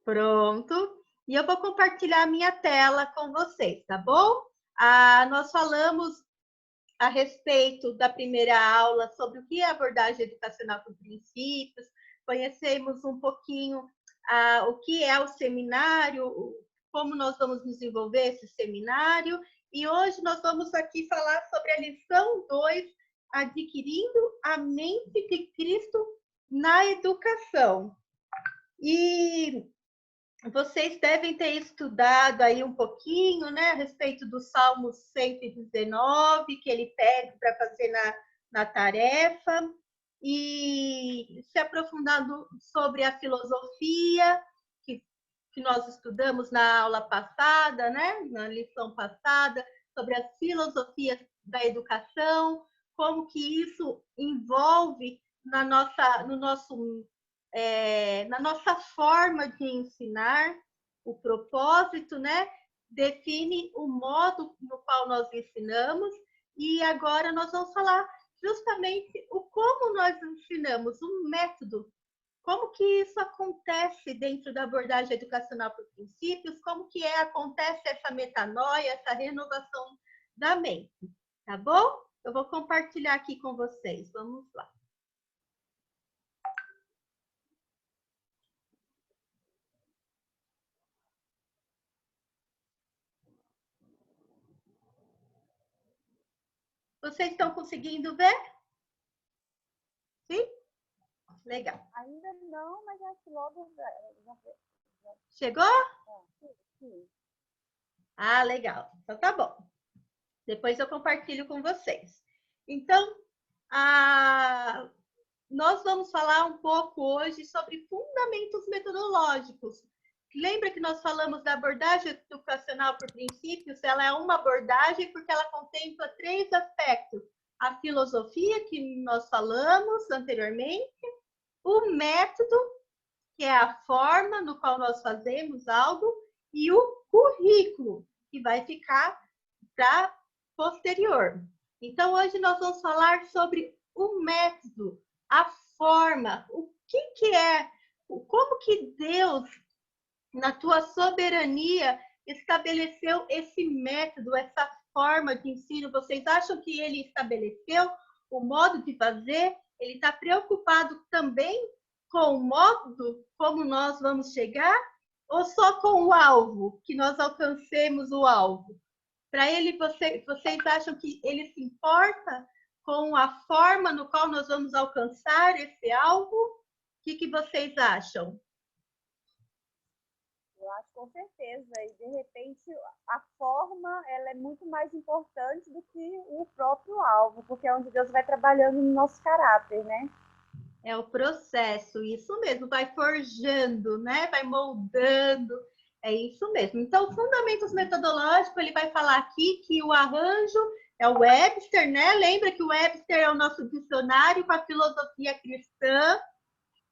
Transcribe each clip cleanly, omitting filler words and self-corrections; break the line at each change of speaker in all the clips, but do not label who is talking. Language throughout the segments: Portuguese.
Pronto. E eu vou compartilhar a minha tela com vocês, tá bom? Nós falamos a respeito da primeira aula sobre o que é abordagem educacional por princípios, conhecemos um pouquinho o que é o seminário, como nós vamos desenvolver esse seminário, e hoje nós vamos aqui falar sobre a lição 2, adquirindo a mente de Cristo na educação. E vocês devem ter estudado aí um pouquinho, né, a respeito do Salmo 119, que ele pede para fazer na tarefa, e se aprofundando sobre a filosofia, que nós estudamos na aula passada, né, na lição passada, sobre as filosofias da educação, como que isso envolve na nossa forma de ensinar, o propósito, né? Define o modo no qual nós ensinamos, e agora nós vamos falar justamente o como nós ensinamos, o método, como que isso acontece dentro da abordagem educacional por princípios, como que acontece essa metanoia, essa renovação da mente, tá bom? Eu vou compartilhar aqui com vocês, vamos lá. Vocês estão conseguindo ver? Sim? Legal.
Ainda não, mas acho que logo já...
Chegou?
Sim.
Legal. Então tá bom. Depois eu compartilho com vocês. Então, nós vamos falar um pouco hoje sobre fundamentos metodológicos. Lembra que nós falamos da abordagem educacional por princípios? Ela é uma abordagem porque ela contempla 3 aspectos. A filosofia, que nós falamos anteriormente, o método, que é a forma no qual nós fazemos algo, e o currículo, que vai ficar para posterior. Então, hoje nós vamos falar sobre o método, a forma, o que é, como que Deus, na tua soberania, estabeleceu esse método, essa forma de ensino. Vocês acham que ele estabeleceu o modo de fazer? Ele está preocupado também com o modo como nós vamos chegar? Ou só com o alvo, que nós alcancemos o alvo? Para ele, vocês acham que ele se importa com a forma no qual nós vamos alcançar esse alvo? O que vocês acham?
Eu acho com certeza. E, de repente, a forma ela é muito mais importante do que o próprio alvo, porque é onde Deus vai trabalhando no nosso caráter, né?
É o processo, isso mesmo, vai forjando, né? Vai moldando, é isso mesmo. Então, fundamentos metodológicos, ele vai falar aqui que o arranjo é o Webster, né? Lembra que o Webster é o nosso dicionário com a filosofia cristã.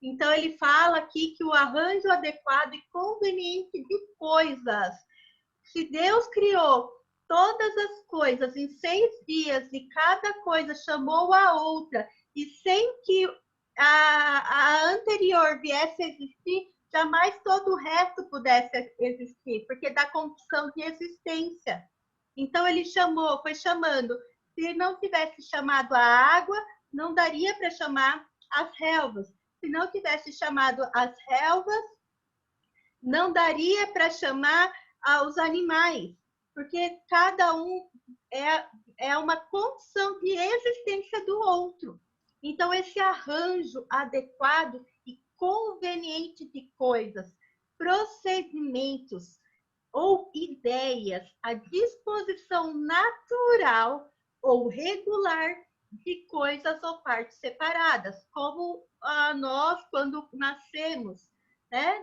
Então, ele fala aqui que o arranjo adequado e conveniente de coisas. Se Deus criou todas as coisas em 6 dias e cada coisa chamou a outra, e sem que a anterior viesse a existir, jamais todo o resto pudesse existir, porque dá condição de existência. Então, ele foi chamando. Se não tivesse chamado a água, não daria para chamar as relvas. Se não tivesse chamado as relvas, não daria para chamar os animais, porque cada um é uma condição de existência do outro. Então, esse arranjo adequado e conveniente de coisas, procedimentos ou ideias, a disposição natural ou regular de coisas ou partes separadas, como nós, quando nascemos, né?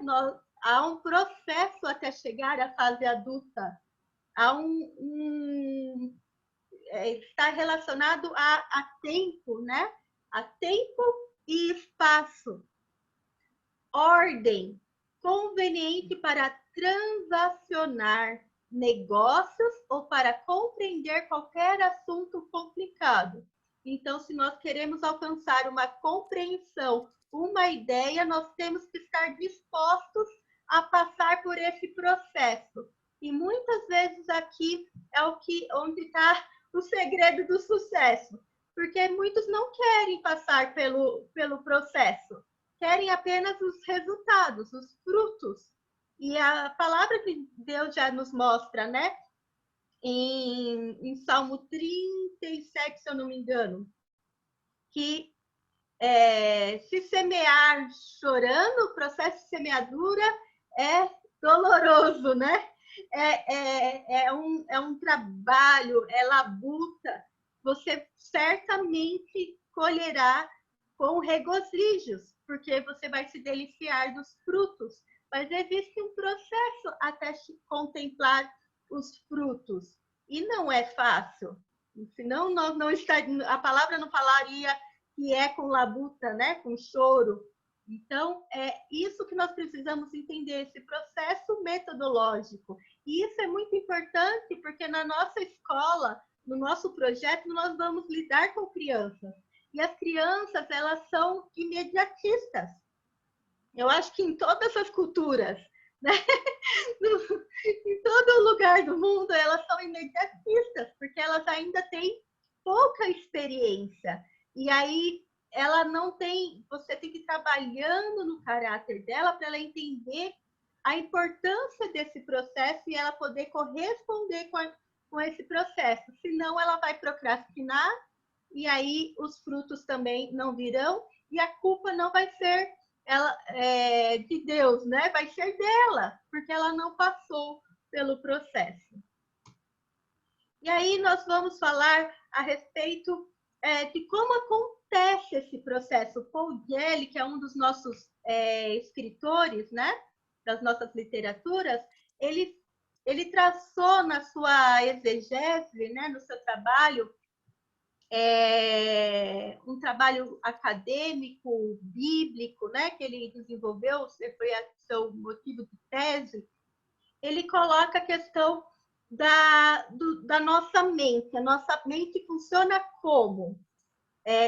Há um processo até chegar à fase adulta, há está relacionado a tempo, né? A tempo e espaço, ordem conveniente para transacionar negócios ou para compreender qualquer assunto complicado. Então, se nós queremos alcançar uma compreensão uma ideia, nós temos que estar dispostos a passar por esse processo. E muitas vezes aqui é onde está o segredo do sucesso, porque muitos não querem passar pelo processo, querem apenas os resultados, os frutos. E a palavra que Deus já nos mostra, né? Em Salmo 37, se eu não me engano, que se semear chorando, o processo de semeadura é doloroso, né? É um trabalho, é labuta. Você certamente colherá com regozijos, porque você vai se deliciar dos frutos. Mas existe um processo até contemplar os frutos. E não é fácil. Senão, a palavra não falaria que é com labuta, né? Com choro. Então, é isso que nós precisamos entender, esse processo metodológico. E isso é muito importante, porque na nossa escola, no nosso projeto, nós vamos lidar com crianças. E as crianças, elas são imediatistas. Eu acho que em todas as culturas, né? Em todo lugar do mundo, elas são imediatistas, porque elas ainda têm pouca experiência. E aí ela não tem, você tem que ir trabalhando no caráter dela para ela entender a importância desse processo e ela poder corresponder com esse processo. Senão ela vai procrastinar e aí os frutos também não virão e a culpa não vai ser de Deus, né? Vai ser dela, porque ela não passou pelo processo. E aí nós vamos falar a respeito de como acontece esse processo. Paul Gelli, que é um dos nossos escritores, né, das nossas literaturas, ele traçou na sua exegese, né, no seu trabalho, um trabalho acadêmico, bíblico, né, que ele desenvolveu, foi seu motivo de tese. Ele coloca a questão da nossa mente. A nossa mente funciona como?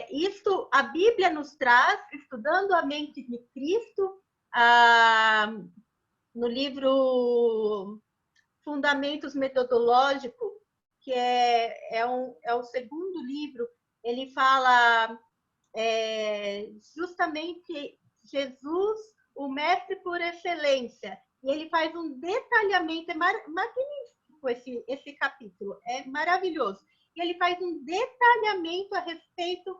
Isto a Bíblia nos traz, estudando a mente de Cristo, no livro Fundamentos Metodológicos, que é o segundo livro, ele fala justamente Jesus, o mestre por excelência. E ele faz um detalhamento, é magnífico esse capítulo, é maravilhoso. E ele faz um detalhamento a respeito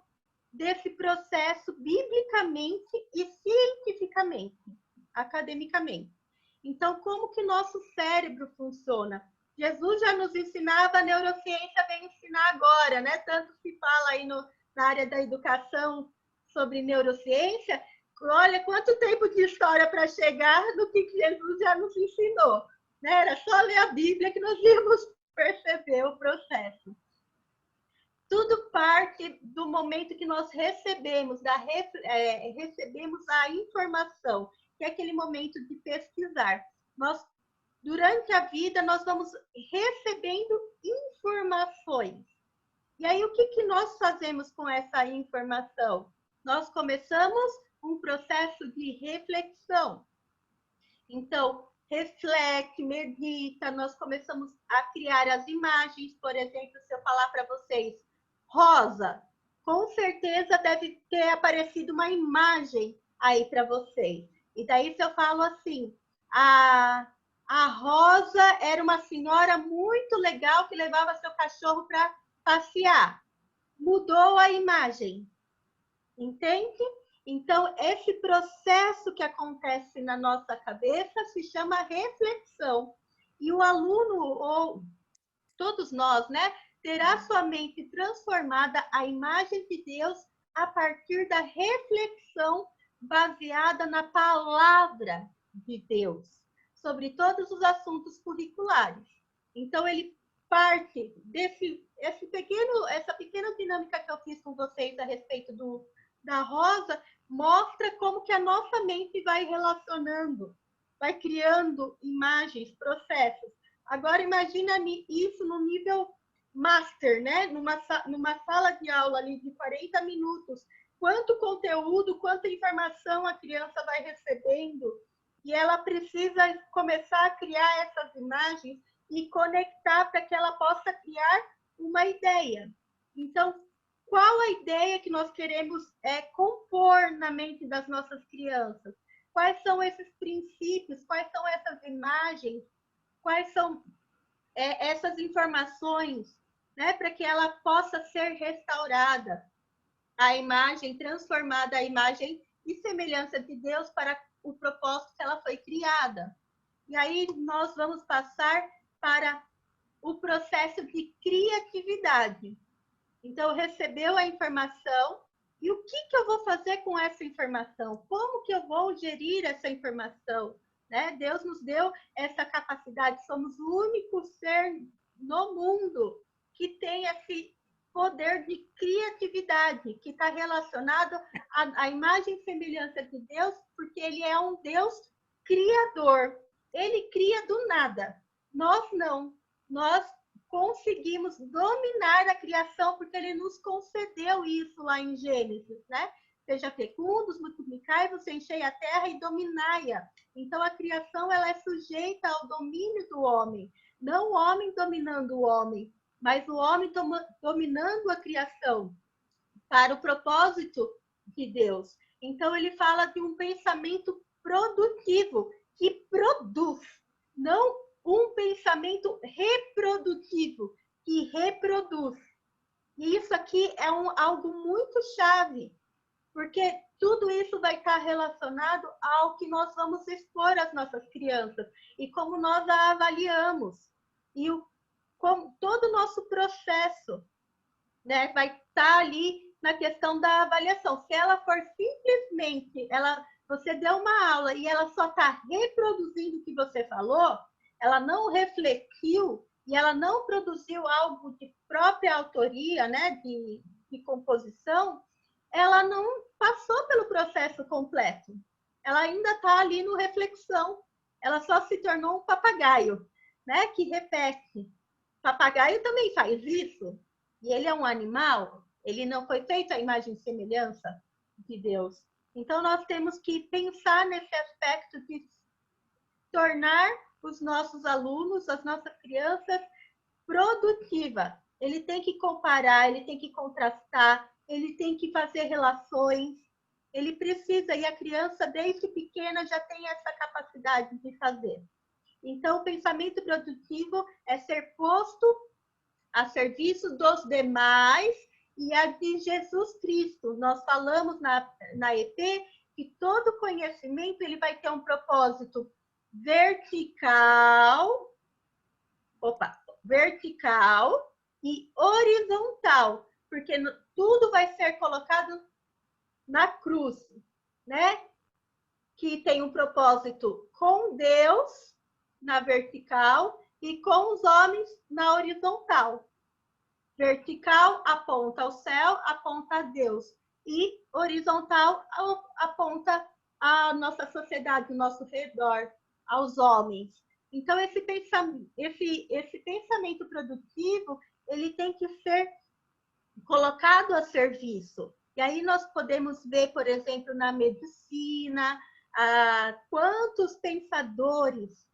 desse processo biblicamente e cientificamente, academicamente. Então, como que nosso cérebro funciona? Jesus já nos ensinava, a neurociência vem ensinar agora, né? Tanto se fala aí na área da educação sobre neurociência. Olha quanto tempo de história para chegar no que Jesus já nos ensinou. Né? Era só ler a Bíblia que nós íamos perceber o processo. Tudo parte do momento que nós recebemos a informação, que é aquele momento de pesquisar. Durante a vida, nós vamos recebendo informações. E aí, o que nós fazemos com essa informação? Nós começamos um processo de reflexão. Então, reflete, medita, nós começamos a criar as imagens. Por exemplo, se eu falar para vocês, rosa, com certeza deve ter aparecido uma imagem aí para vocês. E daí, se eu falo assim, a Rosa era uma senhora muito legal que levava seu cachorro para passear. Mudou a imagem. Entende? Então, esse processo que acontece na nossa cabeça se chama reflexão. E o aluno, ou todos nós, né, terá sua mente transformada à imagem de Deus a partir da reflexão baseada na palavra de Deus sobre todos os assuntos curriculares. Então, ele parte essa pequena dinâmica que eu fiz com vocês a respeito da rosa, mostra como que a nossa mente vai relacionando, vai criando imagens, processos. Agora, imagina isso no nível master, né? Numa sala de aula ali de 40 minutos, quanto conteúdo, quanta informação a criança vai recebendo, e ela precisa começar a criar essas imagens e conectar para que ela possa criar uma ideia. Então, qual a ideia que nós queremos compor na mente das nossas crianças? Quais são esses princípios? Quais são essas imagens? Quais são essas informações, né, para que ela possa ser restaurada? A imagem, transformada a imagem e semelhança de Deus para o propósito que ela foi criada. E aí nós vamos passar para o processo de criatividade. Então, recebeu a informação, e o que eu vou fazer com essa informação? Como que eu vou gerir essa informação? Né? Deus nos deu essa capacidade, somos o único ser no mundo que tem esse poder de criatividade, que está relacionado à imagem e semelhança de Deus, porque ele é um Deus criador. Ele cria do nada. Nós não. Nós conseguimos dominar a criação, porque ele nos concedeu isso lá em Gênesis, né? Seja fecundos, multiplicai-vos, enchei a terra e dominai-a. Então, a criação ela é sujeita ao domínio do homem. Não o homem dominando o homem, mas o homem dominando a criação para o propósito de Deus. Então, ele fala de um pensamento produtivo, que produz, não um pensamento reprodutivo, que reproduz. E isso aqui é algo muito chave, porque tudo isso vai estar relacionado ao que nós vamos expor às nossas crianças e como nós a avaliamos. E como todo o nosso processo, né, vai estar ali na questão da avaliação. Se ela for simplesmente, você deu uma aula e ela só está reproduzindo o que você falou, ela não refletiu e ela não produziu algo de própria autoria, né, de composição, ela não passou pelo processo completo. Ela ainda está ali no reflexão. Ela só se tornou um papagaio, né, que repete. Papagaio também faz isso. E ele é um animal. Ele não foi feito à imagem e semelhança de Deus. Então, nós temos que pensar nesse aspecto de tornar os nossos alunos, as nossas crianças, produtiva. Ele tem que comparar, ele tem que contrastar, ele tem que fazer relações. Ele precisa, e a criança, desde pequena, já tem essa capacidade de fazer. Então, o pensamento produtivo é ser posto a serviço dos demais e a de Jesus Cristo. Nós falamos na EP que todo conhecimento ele vai ter um propósito vertical e horizontal, porque tudo vai ser colocado na cruz, né? Que tem um propósito com Deus na vertical e com os homens na horizontal. Vertical aponta ao céu, aponta a Deus. E horizontal aponta a nossa sociedade, o nosso redor, aos homens. Então, esse pensamento produtivo, ele tem que ser colocado a serviço. E aí nós podemos ver, por exemplo, na medicina, quantos pensadores,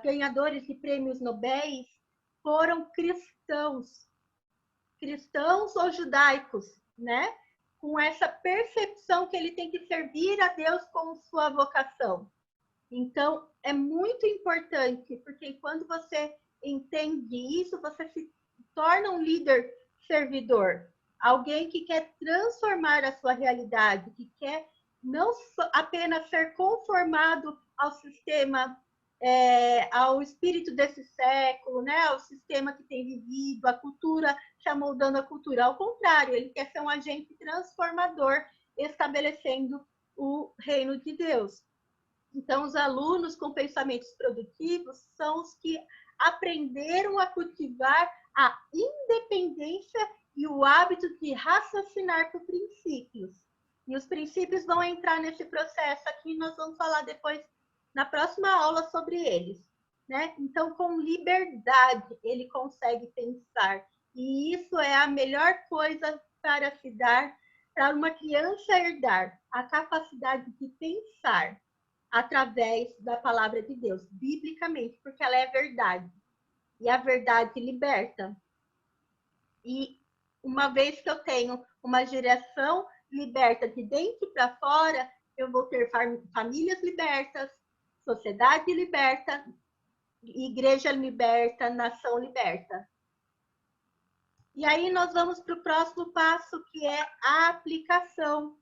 ganhadores de prêmios Nobel, foram cristãos ou judaicos, né? Com essa percepção que ele tem que servir a Deus com sua vocação. Então, é muito importante, porque quando você entende isso, você se torna um líder servidor, alguém que quer transformar a sua realidade, que quer não apenas ser conformado ao sistema, ao espírito desse século, né? Ao sistema que tem vivido, a cultura se amoldando a cultura. Ao contrário, ele quer ser um agente transformador, estabelecendo o reino de Deus. Então, os alunos com pensamentos produtivos são os que aprenderam a cultivar a independência e o hábito de raciocinar por princípios. E os princípios vão entrar nesse processo aqui, nós vamos falar depois, na próxima aula, sobre eles. Né? Então, com liberdade, ele consegue pensar. E isso é a melhor coisa para se dar para uma criança herdar a capacidade de pensar através da palavra de Deus, biblicamente, porque ela é verdade. E a verdade liberta. E uma vez que eu tenho uma geração liberta de dentro para fora, eu vou ter famílias libertas, sociedade liberta, igreja liberta, nação liberta. E aí nós vamos para o próximo passo, que é a aplicação.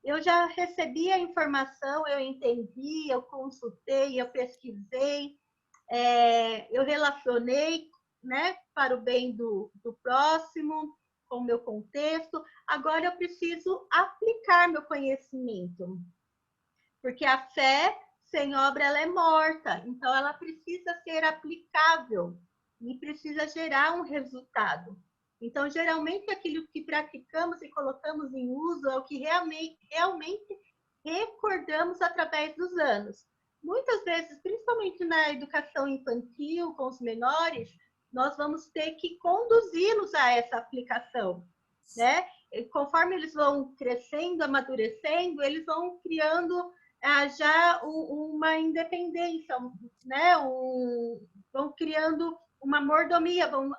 Eu já recebi a informação, eu entendi, eu consultei, eu pesquisei, eu relacionei, né, para o bem do próximo, com o meu contexto. Agora eu preciso aplicar meu conhecimento, porque a fé sem obra ela é morta, então ela precisa ser aplicável e precisa gerar um resultado. Então, geralmente, aquilo que praticamos e colocamos em uso é o que realmente recordamos através dos anos. Muitas vezes, principalmente na educação infantil, com os menores, nós vamos ter que conduzi-los a essa aplicação, né? E conforme eles vão crescendo, amadurecendo, eles vão criando já uma independência, né? Vão criando uma mordomia, vão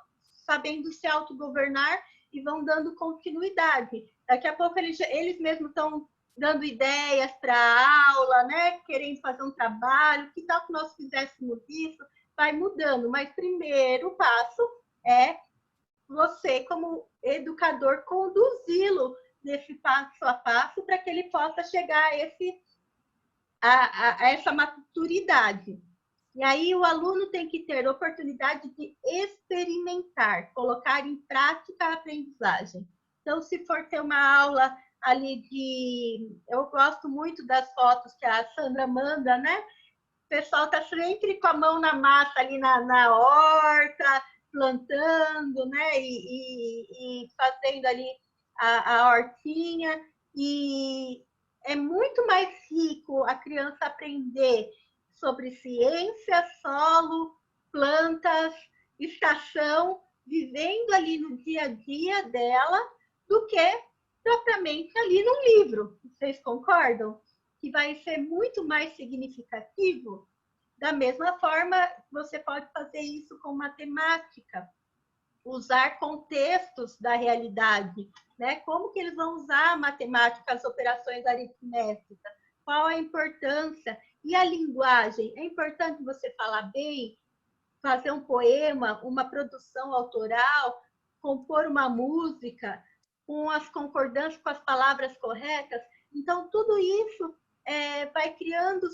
sabendo se autogovernar e vão dando continuidade. Daqui a pouco eles mesmos estão dando ideias para a aula, né? Querendo fazer um trabalho, que tal que nós fizéssemos isso? Vai mudando, mas primeiro passo é você, como educador, conduzi-lo nesse passo a passo para que ele possa chegar a essa maturidade. E aí o aluno tem que ter oportunidade de experimentar, colocar em prática a aprendizagem. Então, se for ter uma aula ali de... Eu gosto muito das fotos que a Sandra manda, né? O pessoal está sempre com a mão na massa ali na horta, plantando, né? E fazendo ali a hortinha. E é muito mais rico a criança aprender sobre ciência, solo, plantas, estação, vivendo ali no dia a dia dela, do que propriamente ali num livro. Vocês concordam? Que vai ser muito mais significativo. Da mesma forma, você pode fazer isso com matemática, usar contextos da realidade, né? Como que eles vão usar a matemática, as operações aritméticas, qual a importância, e a linguagem. É importante você falar bem, fazer um poema, uma produção autoral, compor uma música, com as concordâncias, com as palavras corretas. Então, tudo isso vai criando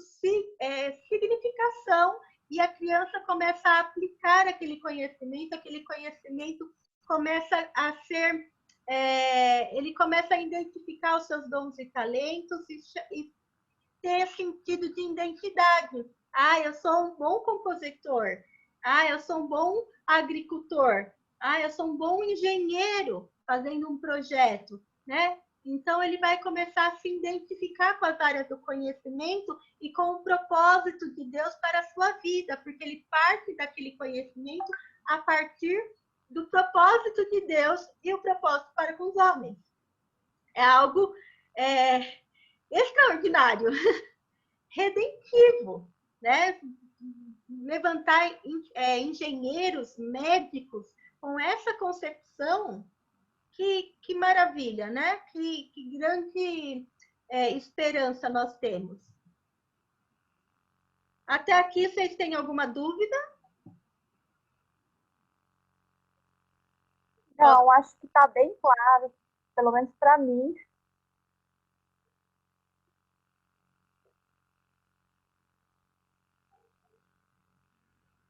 significação e a criança começa a aplicar aquele conhecimento começa a ser... ele começa a identificar os seus dons e talentos e ter sentido de identidade. Eu sou um bom compositor. Eu sou um bom agricultor. Eu sou um bom engenheiro fazendo um projeto, né? Então, ele vai começar a se identificar com as áreas do conhecimento e com o propósito de Deus para a sua vida, porque ele parte daquele conhecimento a partir do propósito de Deus e o propósito para com os homens. É algo extraordinário, redentivo, né? Levantar engenheiros, médicos com essa concepção, que maravilha, né? Que grande esperança nós temos. Até aqui, vocês têm alguma dúvida?
Não, acho que está bem claro, pelo menos para mim.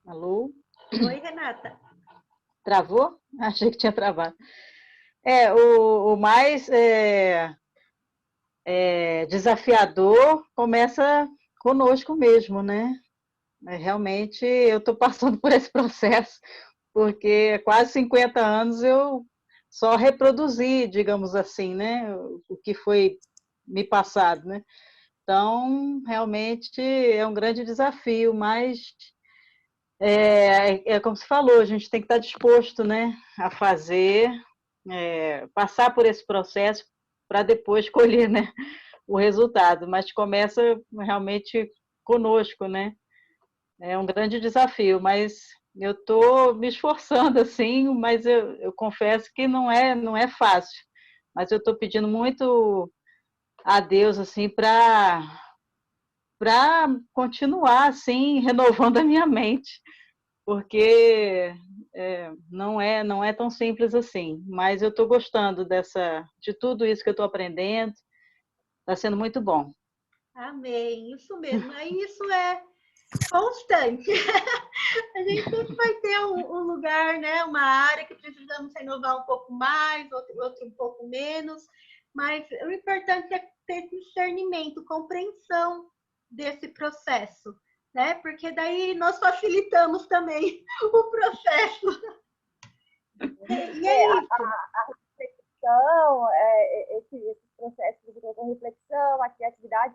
Alô?
Oi, Renata.
Travou? Achei que tinha travado. O mais desafiador começa conosco mesmo, né? Realmente, eu estou passando por esse processo, porque quase 50 anos eu só reproduzi, digamos assim, né? O que foi me passado, né? Então, realmente é um grande desafio, mas como se falou, a gente tem que estar disposto, né, a fazer, passar por esse processo para depois colher, né, o resultado, mas começa realmente conosco, né? É um grande desafio, mas eu estou me esforçando assim, mas eu confesso que não é fácil. Mas eu estou pedindo muito a Deus assim para continuar assim renovando a minha mente, porque não é tão simples assim. Mas eu estou gostando de tudo isso que eu estou aprendendo. Está sendo muito bom.
Amém, isso mesmo. Aí isso é constante. A gente sempre vai ter um lugar, né, uma área que precisamos renovar um pouco mais, outro um pouco menos, mas o importante é ter discernimento, compreensão desse processo, né? Porque daí nós facilitamos também o processo. E é isso.
Reflexão, esse processo de reflexão, a criatividade,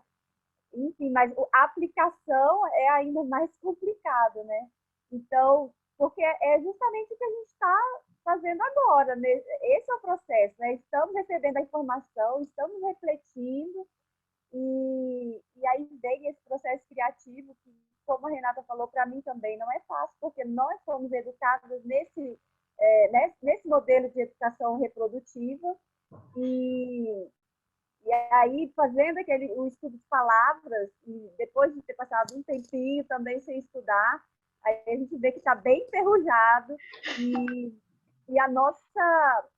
enfim, mas a aplicação é ainda mais complicado, né? Então, porque é justamente o que a gente está fazendo agora, né? Esse é o processo, né? Estamos recebendo a informação, estamos refletindo, e aí vem esse processo criativo, que, como a Renata falou, para mim também não é fácil, porque nós fomos educados nesse modelo de educação reprodutiva, e aí, fazendo o estudo de palavras, e depois de ter passado um tempinho também sem estudar, aí a gente vê que está bem enferrujado, e a nossa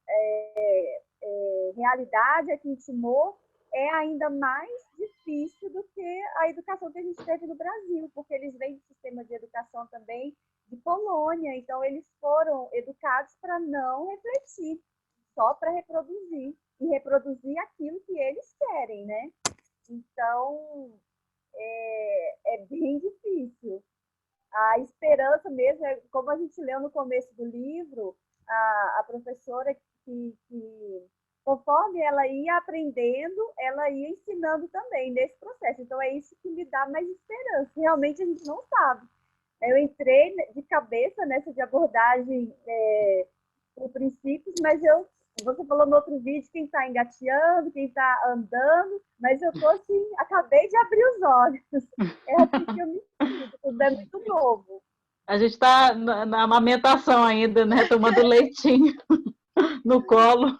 realidade aqui em Timor é ainda mais difícil do que a educação que a gente teve no Brasil, porque eles vêm do sistema de educação também de colônia, então eles foram educados para não refletir, só para reproduzir, e reproduzir aquilo que eles querem, né? Então, é bem difícil. A esperança mesmo, como a gente leu no começo do livro, a professora que, conforme ela ia aprendendo, ela ia ensinando também nesse processo. Então, é isso que me dá mais esperança. Realmente, a gente não sabe. Eu entrei de cabeça nessa de abordagem por princípios, mas você falou no outro vídeo quem está engateando, quem está andando, mas eu tô assim, acabei de abrir os olhos. É assim que eu me sinto, tudo é muito novo.
A gente está na amamentação ainda, né? Tomando leitinho no colo.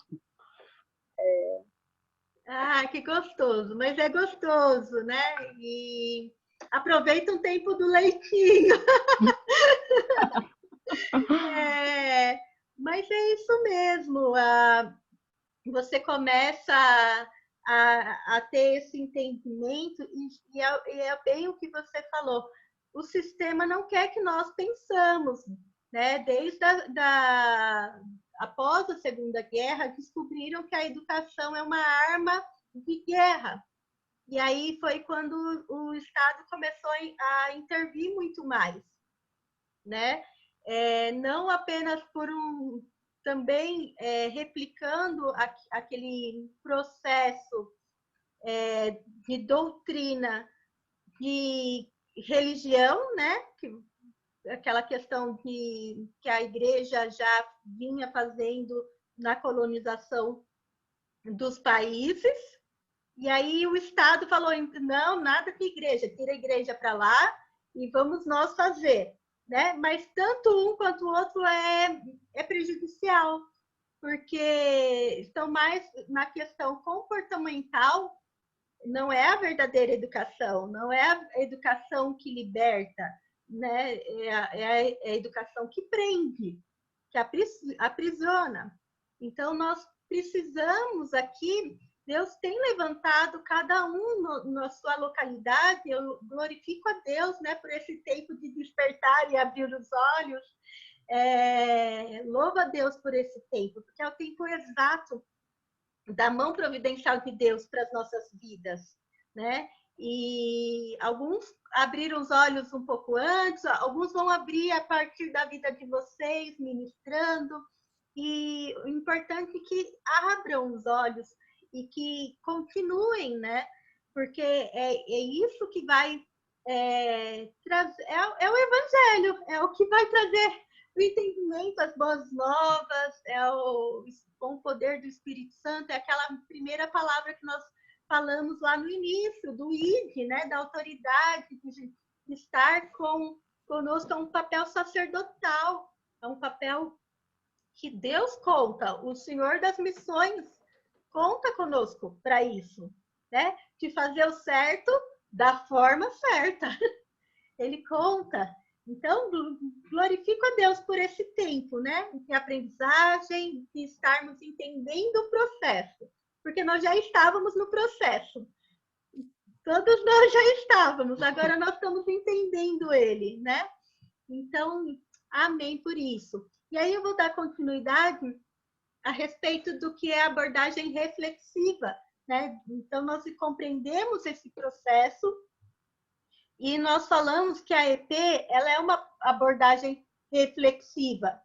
Ah, que gostoso, mas é gostoso, né? E aproveita um tempo do leitinho. Mas é isso mesmo. Você começa a ter esse entendimento e é bem o que você falou. O sistema não quer que nós pensamos, né? Desde após a Segunda Guerra, descobriram que a educação é uma arma de guerra. E aí foi quando o Estado começou a intervir muito mais, né? Não apenas também replicando aquele processo de doutrina de religião, né? Aquela questão que a igreja já vinha fazendo na colonização dos países. E aí o Estado falou, não, nada de igreja, tira a igreja para lá e vamos nós fazer. Né? Mas tanto um quanto o outro é prejudicial, porque estão mais na questão comportamental, não é a verdadeira educação, não é a educação que liberta, né? É a educação que prende, que aprisiona. Então, nós precisamos aqui, Deus tem levantado cada um na sua localidade. Eu glorifico a Deus, né, por esse tempo de despertar e abrir os olhos. Louvo a Deus por esse tempo, porque é o tempo exato da mão providencial de Deus para as nossas vidas, né? E alguns abriram os olhos um pouco antes, alguns vão abrir a partir da vida de vocês, ministrando. E o importante é que abram os olhos e que continuem, né? Porque é isso que vai trazer, é o evangelho, é o que vai trazer o entendimento, as boas novas, com o poder do Espírito Santo, é aquela primeira palavra que nós falamos lá no início, do ID, né? Da autoridade, de estar conosco, é um papel sacerdotal, é um papel que Deus conta, o Senhor das missões conta conosco para isso, né? De fazer o certo da forma certa. Ele conta. Então, glorifico a Deus por esse tempo, né? De aprendizagem, de estarmos entendendo o processo. Porque nós já estávamos no processo. Todos nós já estávamos, agora nós estamos entendendo ele, né? Então, amém por isso. E aí eu vou dar continuidade a respeito do que é a abordagem reflexiva, né? Então, nós compreendemos esse processo e nós falamos que a EP ela é uma abordagem reflexiva.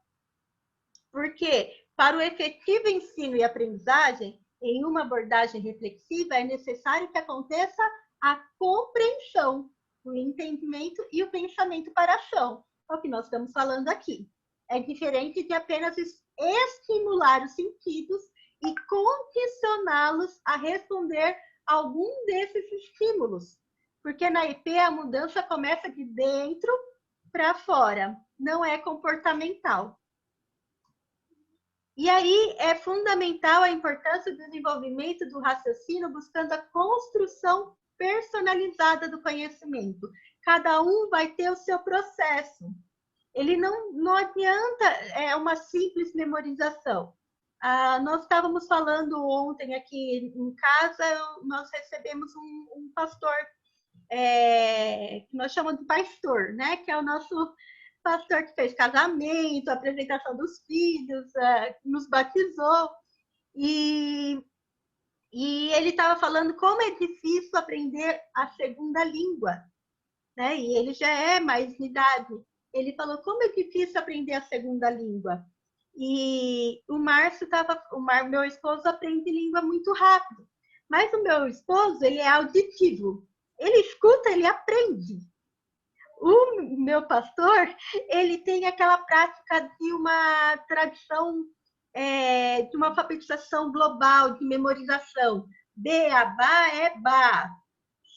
Porque para o efetivo ensino e aprendizagem, em uma abordagem reflexiva, é necessário que aconteça a compreensão, o entendimento e o pensamento para a ação. É o que nós estamos falando aqui. É diferente de apenas estimular os sentidos e condicioná-los a responder a algum desses estímulos. Porque na EP a mudança começa de dentro para fora, não é comportamental. E aí é fundamental a importância do desenvolvimento do raciocínio buscando a construção personalizada do conhecimento. Cada um vai ter o seu processo. Ele não adianta uma simples memorização. Nós estávamos falando ontem aqui em casa, nós recebemos um pastor, que nós chamamos de pastor, né? Que é o nosso pastor que fez casamento, apresentação dos filhos, nos batizou. E ele estava falando como é difícil aprender a segunda língua, né? E ele já é mais de idade. Ele falou como é difícil aprender a segunda língua. E o Márcio meu esposo aprende língua muito rápido. Mas o meu esposo, ele é auditivo. Ele escuta, ele aprende. O meu pastor, ele tem aquela prática de uma tradição, de uma alfabetização global, de memorização. B, A, Bá é Bá.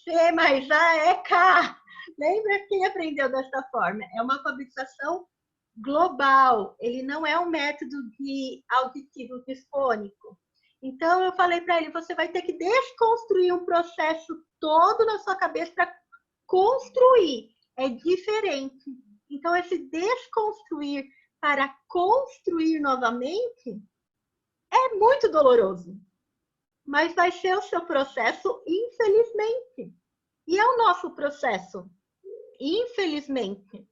C mais A é K. Lembra quem aprendeu dessa forma? É uma alfabetização global. Ele não é um método de auditivo disfônico. Então, eu falei para ele, você vai ter que desconstruir um processo todo na sua cabeça para construir. É diferente. Então, esse desconstruir para construir novamente é muito doloroso. Mas vai ser o seu processo, infelizmente. E é o nosso processo, infelizmente.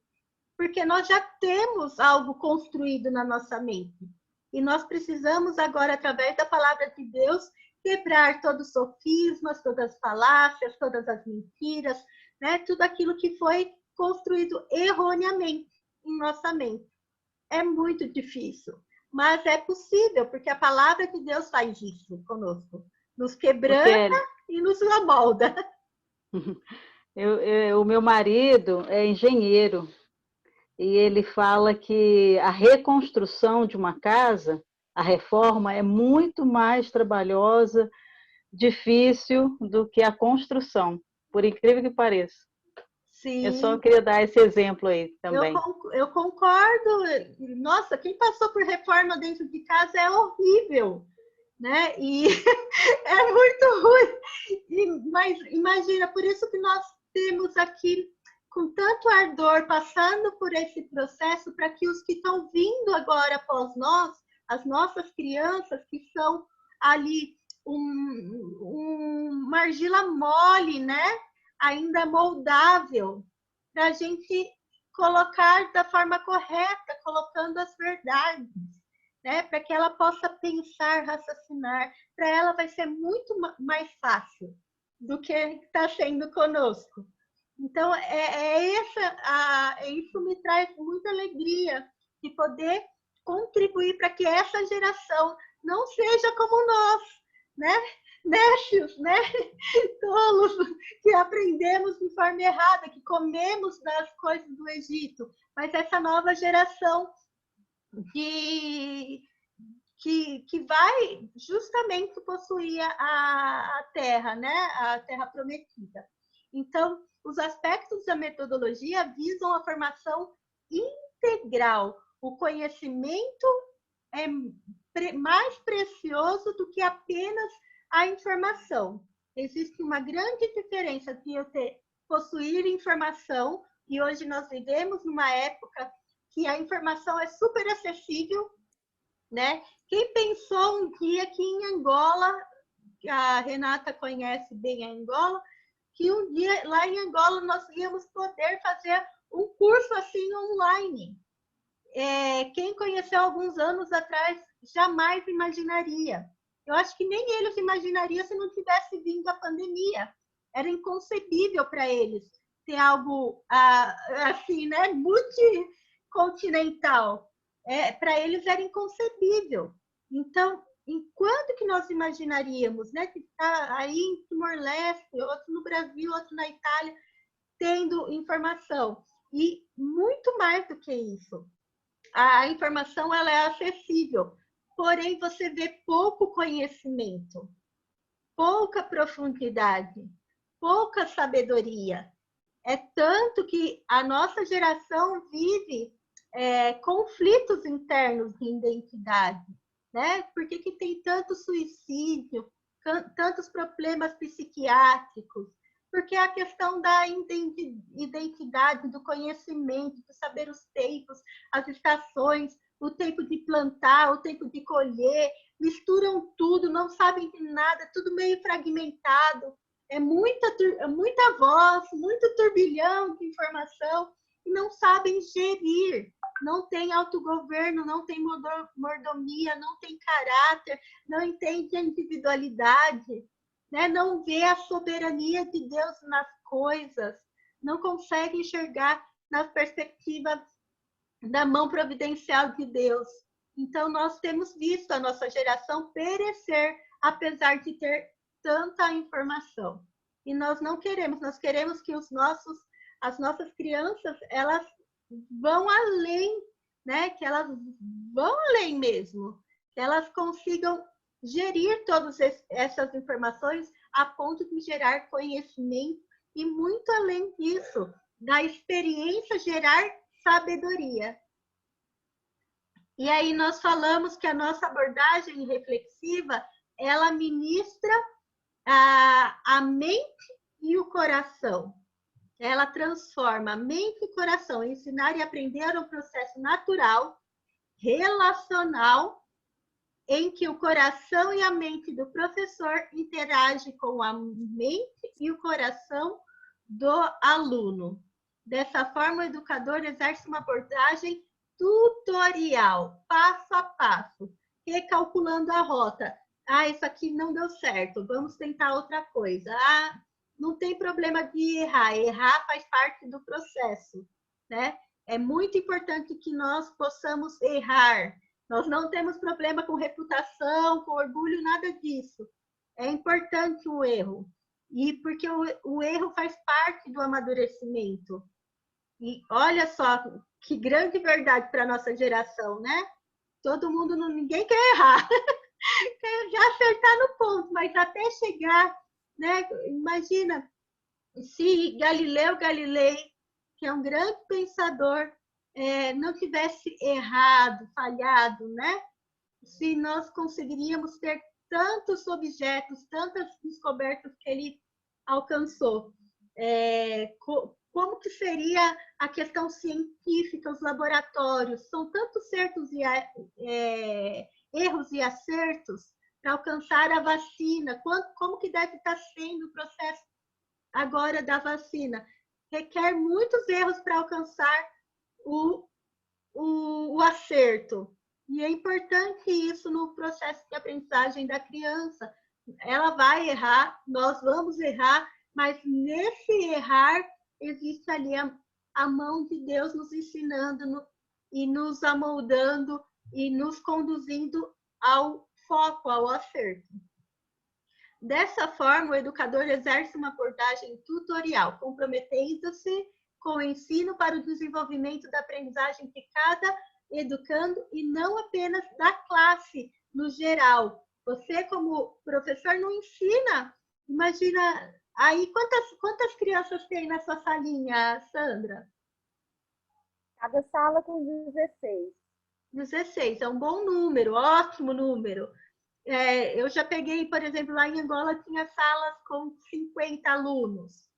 Porque nós já temos algo construído na nossa mente. E nós precisamos agora, através da palavra de Deus, quebrar todos os sofismas, todas as falácias, todas as mentiras, né? Tudo aquilo que foi construído erroneamente em nossa mente. É muito difícil, mas é possível, porque a palavra de Deus faz isso conosco. Nos quebranta e nos amolda.
O meu marido é engenheiro e ele fala que a reconstrução de uma casa, a reforma, é muito mais trabalhosa, difícil do que a construção, por incrível que pareça. Sim. Eu só queria dar esse exemplo aí também.
Eu concordo. Nossa, quem passou por reforma dentro de casa é horrível, né? E é muito ruim. Mas imagina, por isso que nós temos aqui com tanto ardor passando por esse processo para que os que estão vindo agora após nós, as nossas crianças que são ali uma argila mole, né? Ainda moldável, para a gente colocar da forma correta, colocando as verdades, né? Para que ela possa pensar, raciocinar. Para ela vai ser muito mais fácil do que está sendo conosco. Então, isso me traz muita alegria de poder contribuir para que essa geração não seja como nós, né? Nécios, né? Tolos, que aprendemos de forma errada, que comemos das coisas do Egito. Mas essa nova geração que vai justamente possuir a Terra, né? A Terra prometida. Então, os aspectos da metodologia visam a formação integral. O conhecimento é mais precioso do que apenas a informação. Existe uma grande diferença entre eu possuir informação, e hoje nós vivemos numa época que a informação é super acessível, né? Quem pensou um dia que em Angola, a Renata conhece bem a Angola, que um dia lá em Angola nós íamos poder fazer um curso assim online. Quem conheceu alguns anos atrás jamais imaginaria. Eu acho que nem eles imaginariam se não tivesse vindo a pandemia. Era inconcebível para eles ter algo assim, né, multicontinental. Para eles era inconcebível. Então, enquanto que nós imaginaríamos, né, que está aí em Timor-Leste, outro no Brasil, outro na Itália, tendo informação. E muito mais do que isso, a informação ela é acessível, porém você vê pouco conhecimento, pouca profundidade, pouca sabedoria. É tanto que a nossa geração vive conflitos internos de identidade, né? Por que tem tanto suicídio, tantos problemas psiquiátricos? Porque a questão da identidade, do conhecimento, de saber os tempos, as estações, o tempo de plantar, o tempo de colher, misturam tudo, não sabem de nada, tudo meio fragmentado. É muita voz, muito turbilhão de informação e não sabem gerir, não tem autogoverno, não tem mordomia, não tem caráter, não entende a individualidade, né? Não vê a soberania de Deus nas coisas, não consegue enxergar na perspectiva da mão providencial de Deus. Então, nós temos visto a nossa geração perecer, apesar de ter tanta informação. E nós não queremos, nós queremos que as nossas crianças, elas vão além, né? Que elas vão além mesmo, que elas consigam gerir todas essas informações a ponto de gerar conhecimento e muito além disso, da experiência gerar sabedoria. E aí nós falamos que a nossa abordagem reflexiva, ela ministra a mente e o coração. Ela transforma mente e coração. Ensinar e aprender é um processo natural, relacional, em que o coração e a mente do professor interagem com a mente e o coração do aluno. Dessa forma, o educador exerce uma abordagem tutorial, passo a passo, recalculando a rota. Isso aqui não deu certo, vamos tentar outra coisa. Não tem problema de errar, errar faz parte do processo, né? É muito importante que nós possamos errar. Nós não temos problema com reputação, com orgulho, nada disso. É importante o erro. E porque o erro faz parte do amadurecimento. E olha só que grande verdade para a nossa geração, né? Todo mundo, ninguém quer errar. Quer já acertar no ponto, mas até chegar, né? Imagina se Galileu Galilei, que é um grande pensador, não tivesse errado, falhado, né? Se nós conseguiríamos ter tantos objetos, tantas descobertas que ele alcançou. Como que seria a questão científica, os laboratórios? São tantos erros e acertos para alcançar a vacina. Como que deve estar sendo o processo agora da vacina? Requer muitos erros para alcançar o acerto. E é importante isso no processo de aprendizagem da criança. Ela vai errar, nós vamos errar, mas nesse errar existe ali a mão de Deus nos ensinando e nos amoldando e nos conduzindo ao foco, ao acerto. Dessa forma, o educador exerce uma abordagem tutorial, comprometendo-se com o ensino para o desenvolvimento da aprendizagem de cada educando e não apenas da classe no geral. Você, como professor, não ensina. Imagina, aí quantas crianças tem na sua salinha, Sandra?
Cada sala com 16.
16, é um bom número, ótimo número. Eu já peguei, por exemplo, lá em Angola tinha salas com 50 alunos.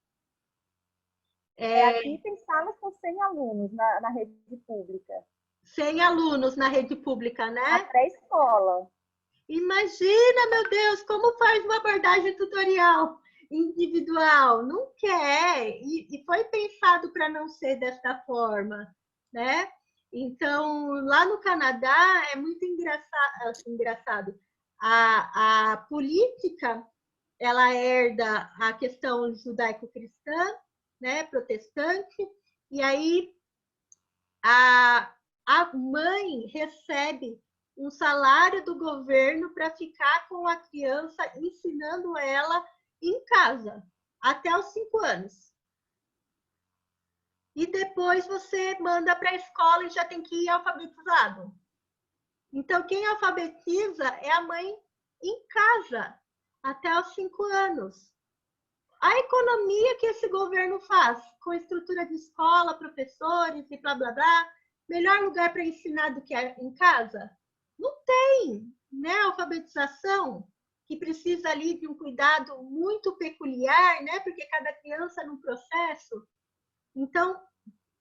Aqui tem salas com 100 alunos na rede pública.
100 alunos na rede pública, né?
A pré-escola.
Imagina, meu Deus, como faz uma abordagem tutorial individual? Não quer. E foi pensado para não ser desta forma, né? Então, lá no Canadá é muito engraçado. A política, ela herda a questão judaico-cristã, né, protestante, e aí a mãe recebe um salário do governo para ficar com a criança, ensinando ela em casa, até os 5 anos. E depois você manda para a escola e já tem que ir alfabetizado. Então, quem alfabetiza é a mãe em casa, até os 5 anos. A economia que esse governo faz, com estrutura de escola, professores e blá, blá, blá, melhor lugar para ensinar do que em casa? Não tem, né? A alfabetização, que precisa ali de um cuidado muito peculiar, né? Porque cada criança num processo. Então,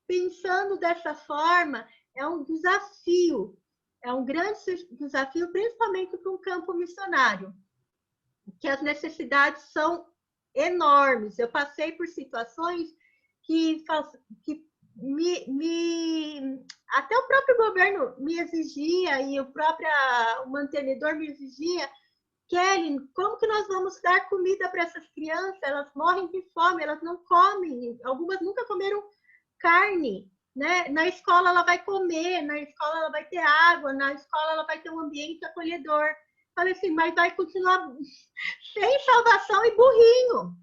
pensando dessa forma, é um desafio, é um grande desafio, principalmente para um campo missionário, que as necessidades são enormes. Eu passei por situações que até o próprio governo me exigia e o mantenedor me exigia: Kelly, como que nós vamos dar comida para essas crianças? Elas morrem de fome, elas não comem, algumas nunca comeram carne, né? Na escola ela vai comer, na escola ela vai ter água, na escola ela vai ter um ambiente acolhedor. Falei assim, mas vai continuar sem salvação e burrinho.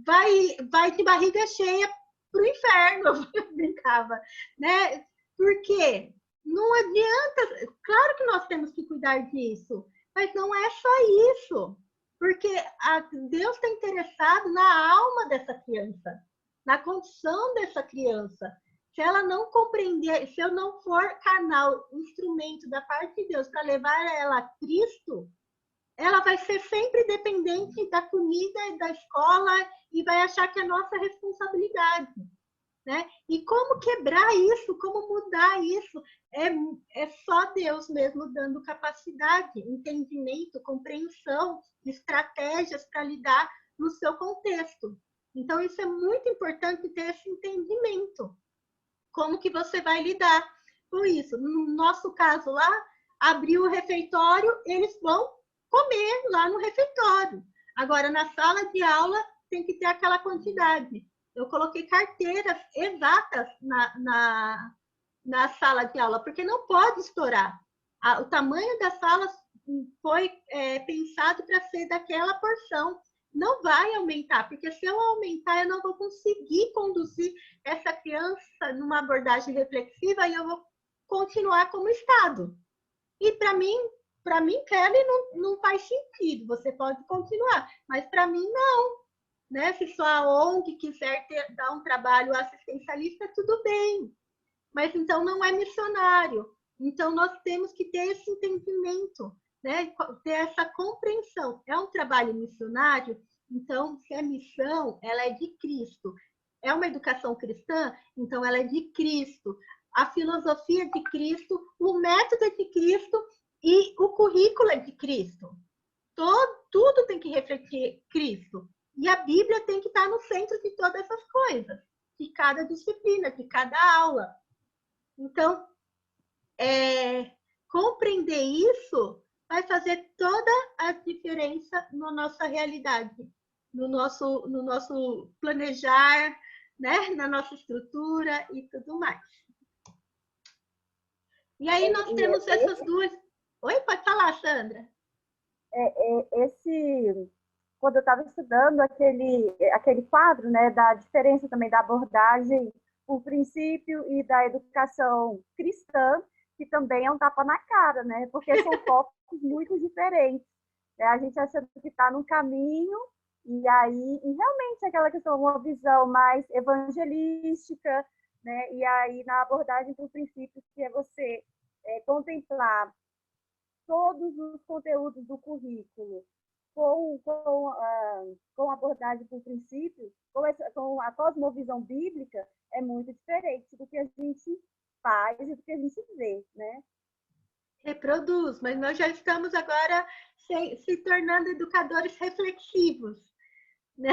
Vai de barriga cheia pro inferno, eu brincava, né? Porque não adianta, claro que nós temos que cuidar disso, mas não é só isso, porque Deus está interessado na alma dessa criança, na condição dessa criança. Se ela não compreender, se eu não for canal, instrumento da parte de Deus para levar ela a Cristo, ela vai ser sempre dependente da comida e da escola e vai achar que é nossa responsabilidade, né? E como quebrar isso, como mudar isso, é só Deus mesmo dando capacidade, entendimento, compreensão, estratégias para lidar no seu contexto. Então, isso é muito importante ter esse entendimento. Como que você vai lidar com isso? No nosso caso lá, abriu o refeitório, eles vão comer lá no refeitório. Agora, na sala de aula, tem que ter aquela quantidade. Eu coloquei carteiras exatas na sala de aula, porque não pode estourar. O tamanho da sala foi pensado para ser daquela porção. Não vai aumentar, porque se eu aumentar, eu não vou conseguir conduzir essa criança numa abordagem reflexiva e eu vou continuar como estado. E para mim, Kelly, não faz sentido. Você pode continuar, mas para mim não. Né? Se sua ONG quiser dar um trabalho assistencialista, tudo bem. Mas então não é missionário. Então nós temos que ter esse entendimento, né? Ter essa compreensão. É um trabalho missionário, então se é missão, ela é de Cristo. É uma educação cristã, então ela é de Cristo. A filosofia é de Cristo, o método é de Cristo e o currículo é de Cristo. Tudo tem que refletir Cristo. E a Bíblia tem que estar no centro de todas essas coisas, de cada disciplina, de cada aula. Então, compreender isso vai fazer toda a diferença na nossa realidade, no nosso planejar, né? Na nossa estrutura e tudo mais. E aí nós temos essas duas... Oi, pode falar, Sandra.
Quando eu estava estudando aquele quadro, né, da diferença também da abordagem por princípio e da educação cristã, que também é um tapa na cara, né? Porque são focos muito diferentes. A gente achando que está num caminho, e realmente aquela questão, uma visão mais evangelística, né? E aí na abordagem por princípios, que é você contemplar todos os conteúdos do currículo com abordagem por princípios, com a cosmovisão bíblica, é muito diferente do que a gente faz e do que a gente vê, né?
Reproduz, mas nós já estamos agora se tornando educadores reflexivos, né?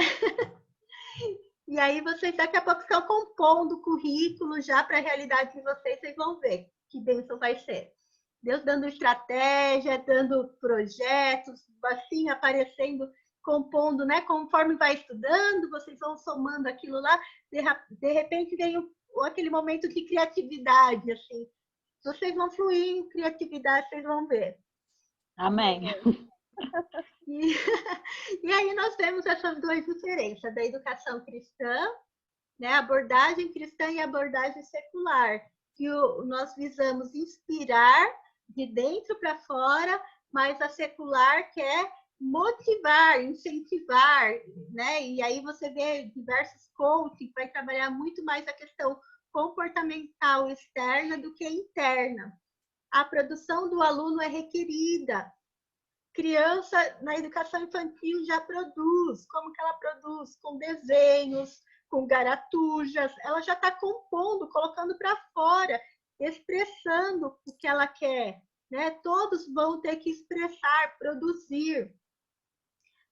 E aí vocês daqui a pouco estão compondo o currículo já para a realidade de vocês, vocês vão ver que bênção vai ser. Deus dando estratégia, dando projetos, assim, aparecendo, compondo, né? Conforme vai estudando, vocês vão somando aquilo lá, de repente vem aquele momento de criatividade, assim. Vocês vão fluir em criatividade, vocês vão ver.
Amém.
E aí nós temos essas duas diferenças, da educação cristã, né? Abordagem cristã e abordagem secular, que nós visamos inspirar de dentro para fora, mas a secular quer motivar, incentivar, né? E aí você vê diversos coaching que vai trabalhar muito mais a questão comportamental externa do que interna. A produção do aluno é requerida. Criança na educação infantil já produz. Como que ela produz? Com desenhos, com garatujas. Ela já está compondo, colocando para fora, expressando o que ela quer. Né? Todos vão ter que expressar, produzir.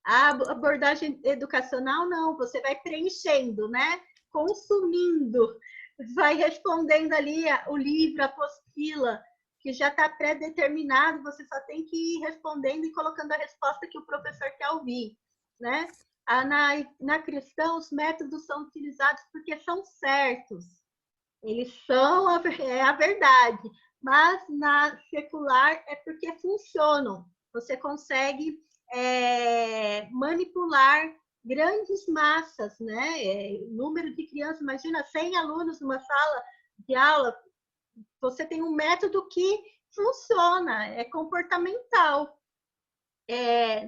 A abordagem educacional, não. Você vai preenchendo, né? Consumindo. Vai respondendo ali o livro, a apostila, que já está pré-determinado, você só tem que ir respondendo e colocando a resposta que o professor quer ouvir, né? Na cristã, os métodos são utilizados porque são certos, eles são a verdade, mas na secular é porque funcionam, você consegue manipular grandes massas, né? Número de crianças, imagina 100 alunos numa sala de aula, você tem um método que funciona, é comportamental.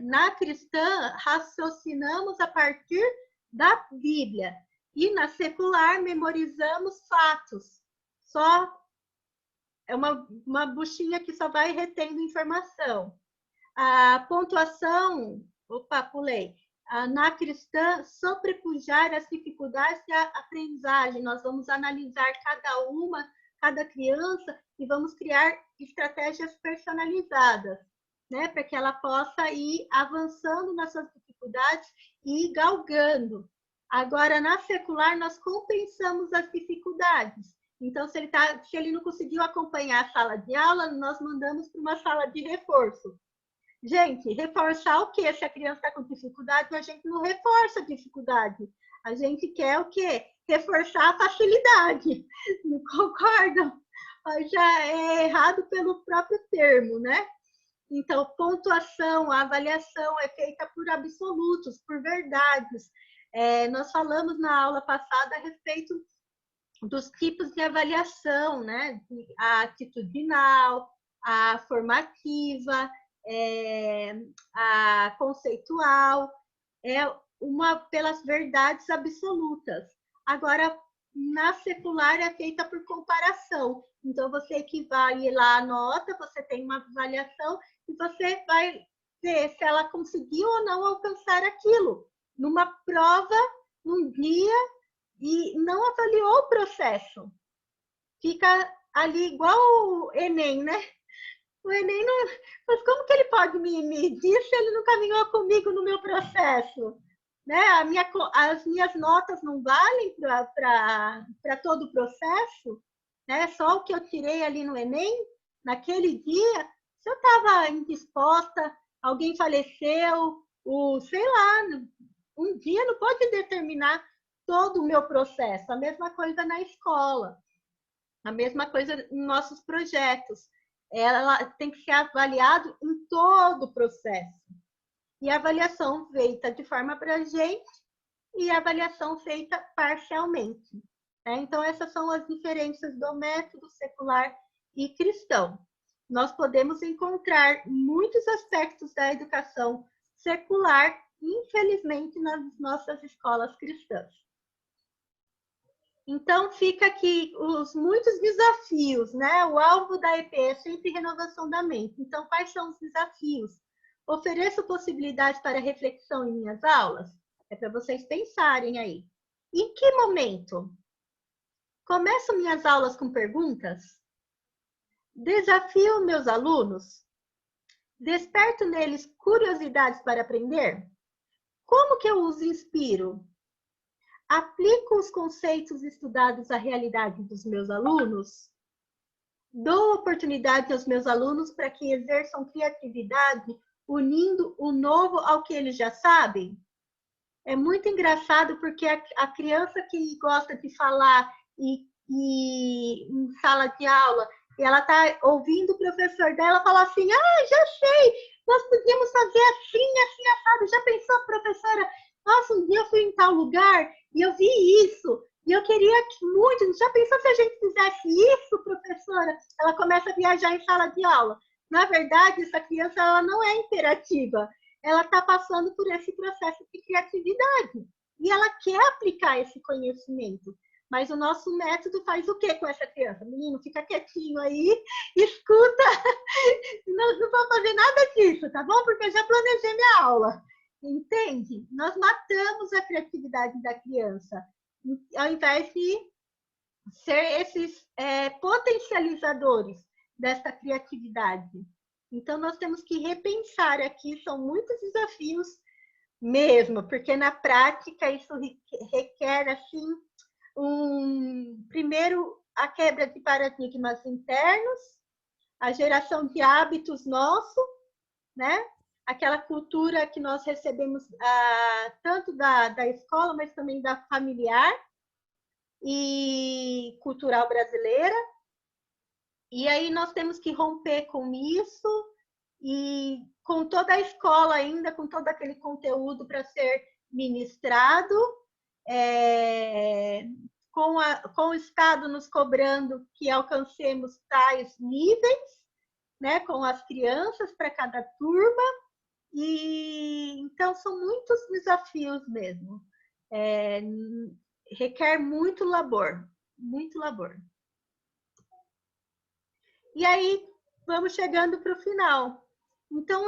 Na cristã, raciocinamos a partir da Bíblia. E na secular, memorizamos fatos. Só é uma buchinha que só vai retendo informação. A pontuação, pulei. Na cristã, sobrepujar as dificuldades da aprendizagem. Nós vamos analisar cada criança, e vamos criar estratégias personalizadas, né, para que ela possa ir avançando nessas dificuldades e ir galgando. Agora, na secular, nós compensamos as dificuldades. Então, se ele não conseguiu acompanhar a sala de aula, nós mandamos para uma sala de reforço. Gente, reforçar o quê? Se a criança está com dificuldade, a gente não reforça a dificuldade. A gente quer o quê? Reforçar a facilidade. Não concordam? Já é errado pelo próprio termo, né? Então, pontuação, a avaliação é feita por absolutos, por verdades. Nós falamos na aula passada a respeito dos tipos de avaliação, né? A atitudinal, a formativa, a conceitual, pelas verdades absolutas. Agora, na secular é feita por comparação. Então, você equivale lá a nota, você tem uma avaliação e você vai ver se ela conseguiu ou não alcançar aquilo. Numa prova, num dia, e não avaliou o processo. Fica ali igual o Enem, né? O Enem não... Mas como que ele pode me medir se ele não caminhou comigo no meu processo? Né? As minhas notas não valem para todo o processo? Né? Só o que eu tirei ali no Enem, naquele dia, se eu estava indisposta, alguém faleceu, sei lá, um dia não pode determinar todo o meu processo. A mesma coisa na escola, a mesma coisa em nossos projetos. Ela tem que ser avaliado em todo o processo. E a avaliação feita de forma abrangente e a avaliação feita parcialmente. Então, essas são as diferenças do método secular e cristão. Nós podemos encontrar muitos aspectos da educação secular, infelizmente, nas nossas escolas cristãs. Então, fica aqui os muitos desafios, né? O alvo da EP é sempre renovação da mente. Então, quais são os desafios? Ofereço possibilidades para reflexão em minhas aulas? É para vocês pensarem aí. Em que momento? Começo minhas aulas com perguntas? Desafio meus alunos? Desperto neles curiosidades para aprender? Como que eu os inspiro? Aplico os conceitos estudados à realidade dos meus alunos? Dou oportunidade aos meus alunos para que exerçam criatividade, unindo o novo ao que eles já sabem? É muito engraçado porque a criança que gosta de falar em sala de aula, e ela está ouvindo o professor dela falar assim, já sei, nós podíamos fazer assim, assim, assado. Já pensou, professora? Nossa, um dia eu fui em tal lugar e eu vi isso, e eu queria muito. Já pensou se a gente fizesse isso, professora? Ela começa a viajar em sala de aula. Na verdade, essa criança ela não é imperativa. Ela está passando por esse processo de criatividade. E ela quer aplicar esse conhecimento. Mas o nosso método faz o quê com essa criança? Menino, fica quietinho aí, escuta. Não vou fazer nada disso, tá bom? Porque eu já planejei minha aula. Entende? Nós matamos a criatividade da criança. Ao invés de ser esses potencializadores dessa criatividade. Então, nós temos que repensar aqui, são muitos desafios mesmo, porque na prática isso requer, assim, primeiro, a quebra de paradigmas internos, a geração de hábitos nosso, né? Aquela cultura que nós recebemos tanto da escola, mas também da familiar e cultural brasileira. E aí nós temos que romper com isso e com toda a escola ainda, com todo aquele conteúdo para ser ministrado, com o Estado nos cobrando que alcancemos tais níveis, né, com as crianças para cada turma. E então são muitos desafios mesmo. Requer muito labor, muito labor. E aí, vamos chegando para o final. Então,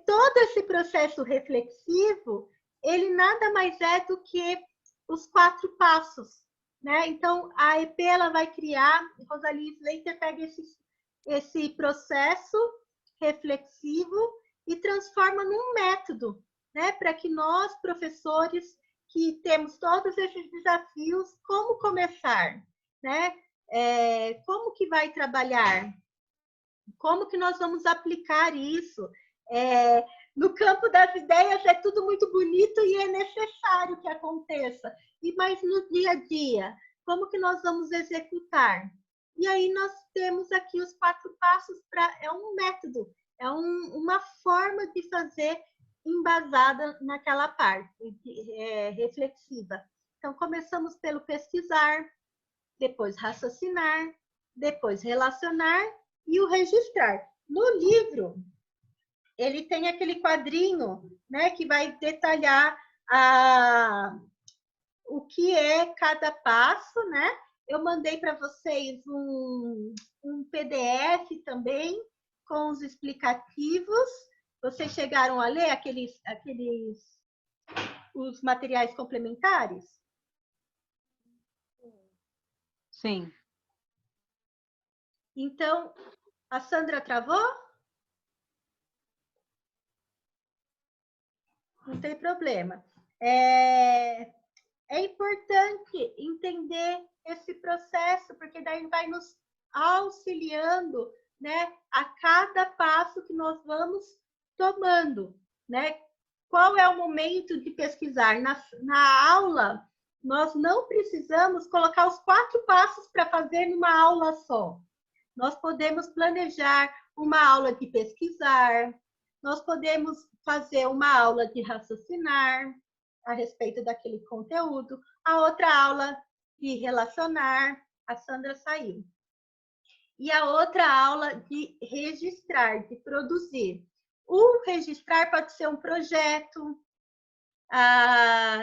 todo esse processo reflexivo, ele nada mais é do que os 4 passos, né? Então, a EP ela vai criar, Rosalie Slater pega esse processo reflexivo e transforma num método, né? Para que nós, professores, que temos todos esses desafios, como começar, né? Como que vai trabalhar? Como que nós vamos aplicar isso? No campo das ideias é tudo muito bonito e é necessário que aconteça. Mas no dia a dia, como que nós vamos executar? E aí nós temos aqui os 4 passos é um método, uma forma de fazer embasada naquela parte reflexiva. Então, começamos pelo pesquisar, depois raciocinar, depois relacionar e o registrar. No livro, ele tem aquele quadrinho, né, que vai detalhar o que é cada passo, né? Eu mandei para vocês um PDF também com os explicativos. Vocês chegaram a ler os materiais complementares?
Sim.
Então, a Sandra travou? Não tem problema. É importante entender esse processo, porque daí vai nos auxiliando, né, a cada passo que nós vamos tomando, né? Qual é o momento de pesquisar? Na aula, nós não precisamos colocar os 4 passos para fazer numa aula só. Nós podemos planejar uma aula de pesquisar, nós podemos fazer uma aula de raciocinar a respeito daquele conteúdo, a outra aula de relacionar. A Sandra saiu. e a outra aula de registrar, de produzir. O registrar pode ser um projeto,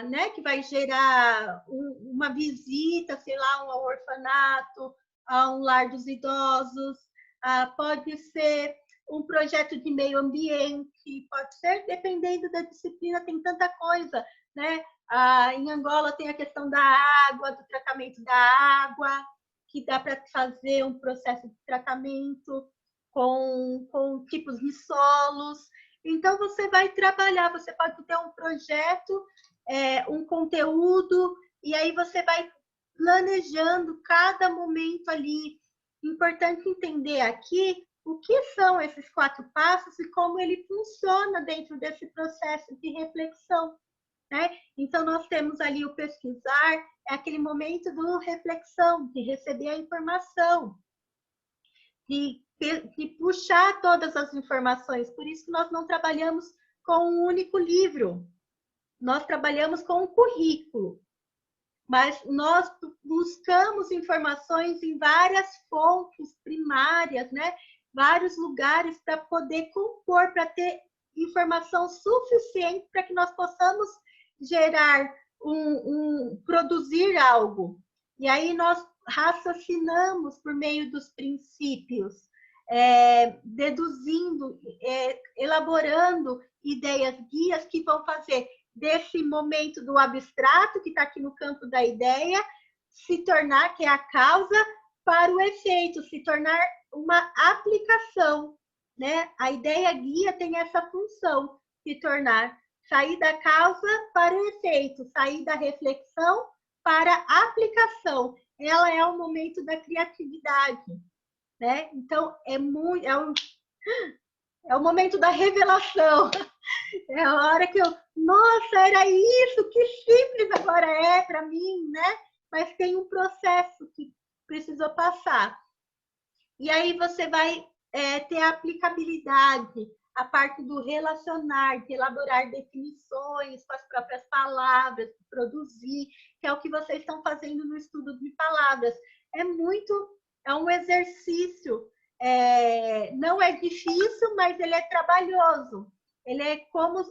né, que vai gerar uma visita, sei lá, a um orfanato, a um lar dos idosos, pode ser um projeto de meio ambiente, pode ser, dependendo da disciplina, tem tanta coisa, né? Em Angola tem a questão da água, do tratamento da água, que dá para fazer um processo de tratamento com tipos de solos. Então, você vai trabalhar, você pode ter um projeto, um conteúdo, e aí você vai planejando cada momento ali. Importante entender aqui o que são esses 4 passos e como ele funciona dentro desse processo de reflexão, né? Então, nós temos ali o pesquisar, é aquele momento do reflexão, de receber a informação, de puxar todas as informações. Por isso que nós não trabalhamos com um único livro, nós trabalhamos com um currículo, mas nós buscamos informações em várias fontes primárias, né? Vários lugares para poder compor, para ter informação suficiente para que nós possamos gerar produzir algo. E aí nós raciocinamos por meio dos princípios, deduzindo, elaborando ideias guias que vão fazer desse momento do abstrato, que está aqui no campo da ideia, se tornar, que é a causa, para o efeito, se tornar uma aplicação, né? A ideia guia tem essa função, se tornar, sair da causa para o efeito, sair da reflexão para a aplicação. Ela é o momento da criatividade, né? Então, é o momento da revelação. É a hora que nossa, era isso, que simples agora é para mim, né? Mas tem um processo que precisou passar. E aí você vai ter a aplicabilidade, a parte do relacionar, de elaborar definições com as próprias palavras, de produzir, que é o que vocês estão fazendo no estudo de palavras. É um exercício, não é difícil, mas ele é trabalhoso. Ele é como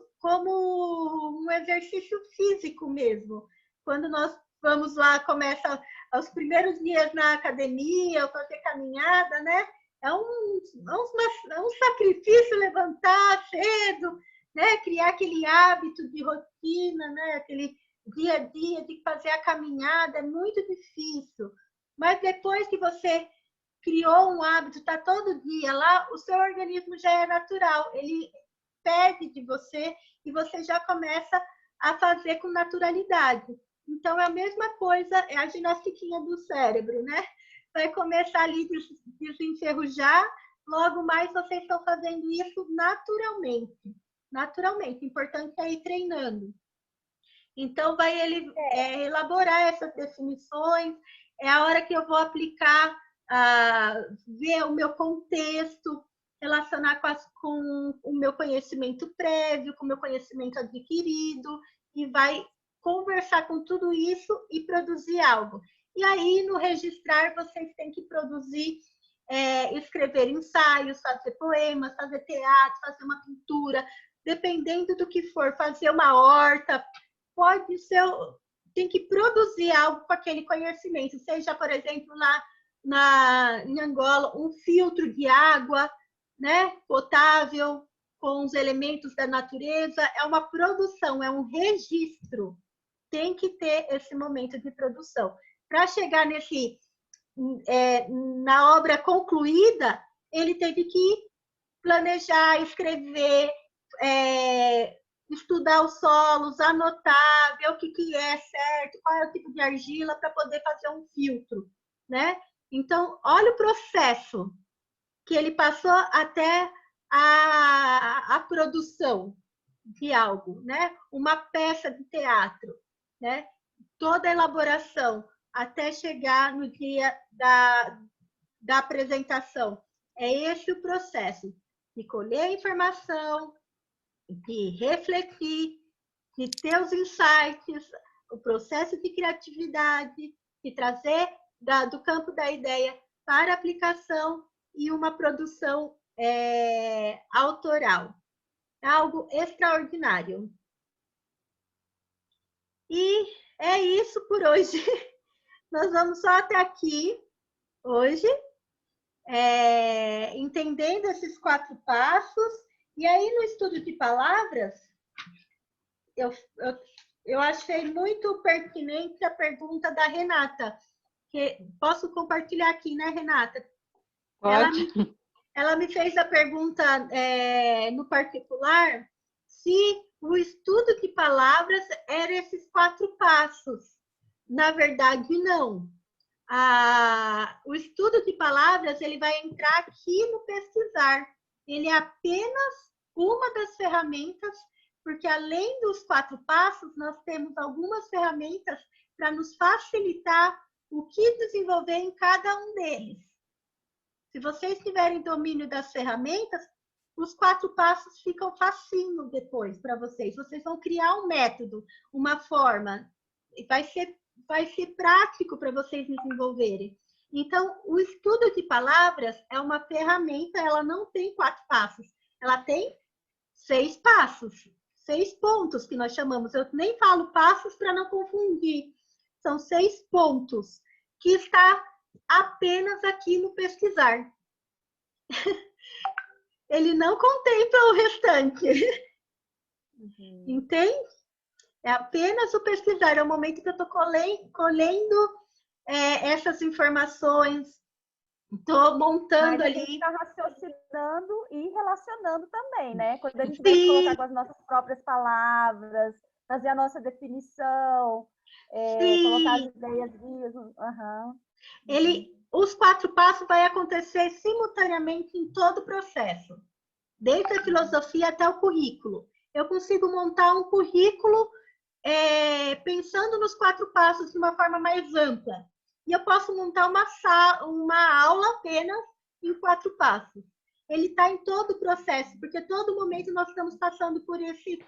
um exercício físico mesmo. Quando nós vamos lá, começa os primeiros dias na academia, fazer caminhada, né? É um sacrifício levantar cedo, né? Criar aquele hábito de rotina, né? Aquele dia a dia de fazer a caminhada, é muito difícil. Mas depois que você criou um hábito, está todo dia lá, o seu organismo já é natural, ele pede de você e você já começa a fazer com naturalidade. Então, é a mesma coisa, é a ginastiquinha do cérebro, né? Vai começar ali a desenferrujar, logo mais vocês estão fazendo isso naturalmente. Naturalmente, importante é ir treinando. Então, vai ele elaborar essas definições, é a hora que eu vou aplicar, ver o meu contexto, relacionar com o meu conhecimento prévio, com o meu conhecimento adquirido, e vai conversar com tudo isso e produzir algo. E aí, no registrar, vocês têm que produzir, escrever ensaios, fazer poemas, fazer teatro, fazer uma pintura, dependendo do que for, fazer uma horta, pode ser, tem que produzir algo com aquele conhecimento, seja, por exemplo, em Angola, um filtro de água, né, potável, com os elementos da natureza, é uma produção, é um registro. Tem que ter esse momento de produção. Para chegar na obra concluída, ele teve que planejar, escrever, estudar os solos, anotar, ver o que é certo, qual é o tipo de argila para poder fazer um filtro, né? Então, olha o processo que ele passou até a produção de algo, né? Uma peça de teatro, né? Toda a elaboração até chegar no dia da apresentação. É esse o processo de colher a informação, de refletir, de ter os insights, o processo de criatividade, de trazer do campo da ideia para aplicação e uma produção autoral. É algo extraordinário. E é isso por hoje. Nós vamos só até aqui hoje, entendendo esses 4 passos. E aí, no estudo de palavras, eu achei muito pertinente a pergunta da Renata. Posso compartilhar aqui, né, Renata?
Pode.
Ela me fez a pergunta no particular se o estudo de palavras era esses 4 passos. Na verdade, não. O estudo de palavras ele vai entrar aqui no pesquisar. Ele é apenas uma das ferramentas, porque além dos 4 passos, nós temos algumas ferramentas para nos facilitar o que desenvolver em cada um deles. Se vocês tiverem domínio das ferramentas, os 4 passos ficam facinho depois para vocês. Vocês vão criar um método, uma forma. Vai ser prático para vocês desenvolverem. Então, o estudo de palavras é uma ferramenta, ela não tem 4 passos. Ela tem 6 passos, 6 pontos que nós chamamos. Eu nem falo passos para não confundir. São 6 pontos que está apenas aqui no pesquisar. Ele não contempla o restante. Uhum. Entende? É apenas o pesquisar. É o momento que eu estou colhendo essas informações. Estou montando ali.
A gente está raciocinando e relacionando também, né? Quando a gente vai colocar com as nossas próprias palavras, fazer a nossa definição, colocar as ideias vivas. Uhum.
Os 4 passos vai acontecer simultaneamente em todo o processo, desde a filosofia até o currículo. Eu consigo montar um currículo pensando nos 4 passos de uma forma mais ampla. E eu posso montar uma aula apenas em 4 passos. Ele está em todo o processo, porque todo momento nós estamos passando por esse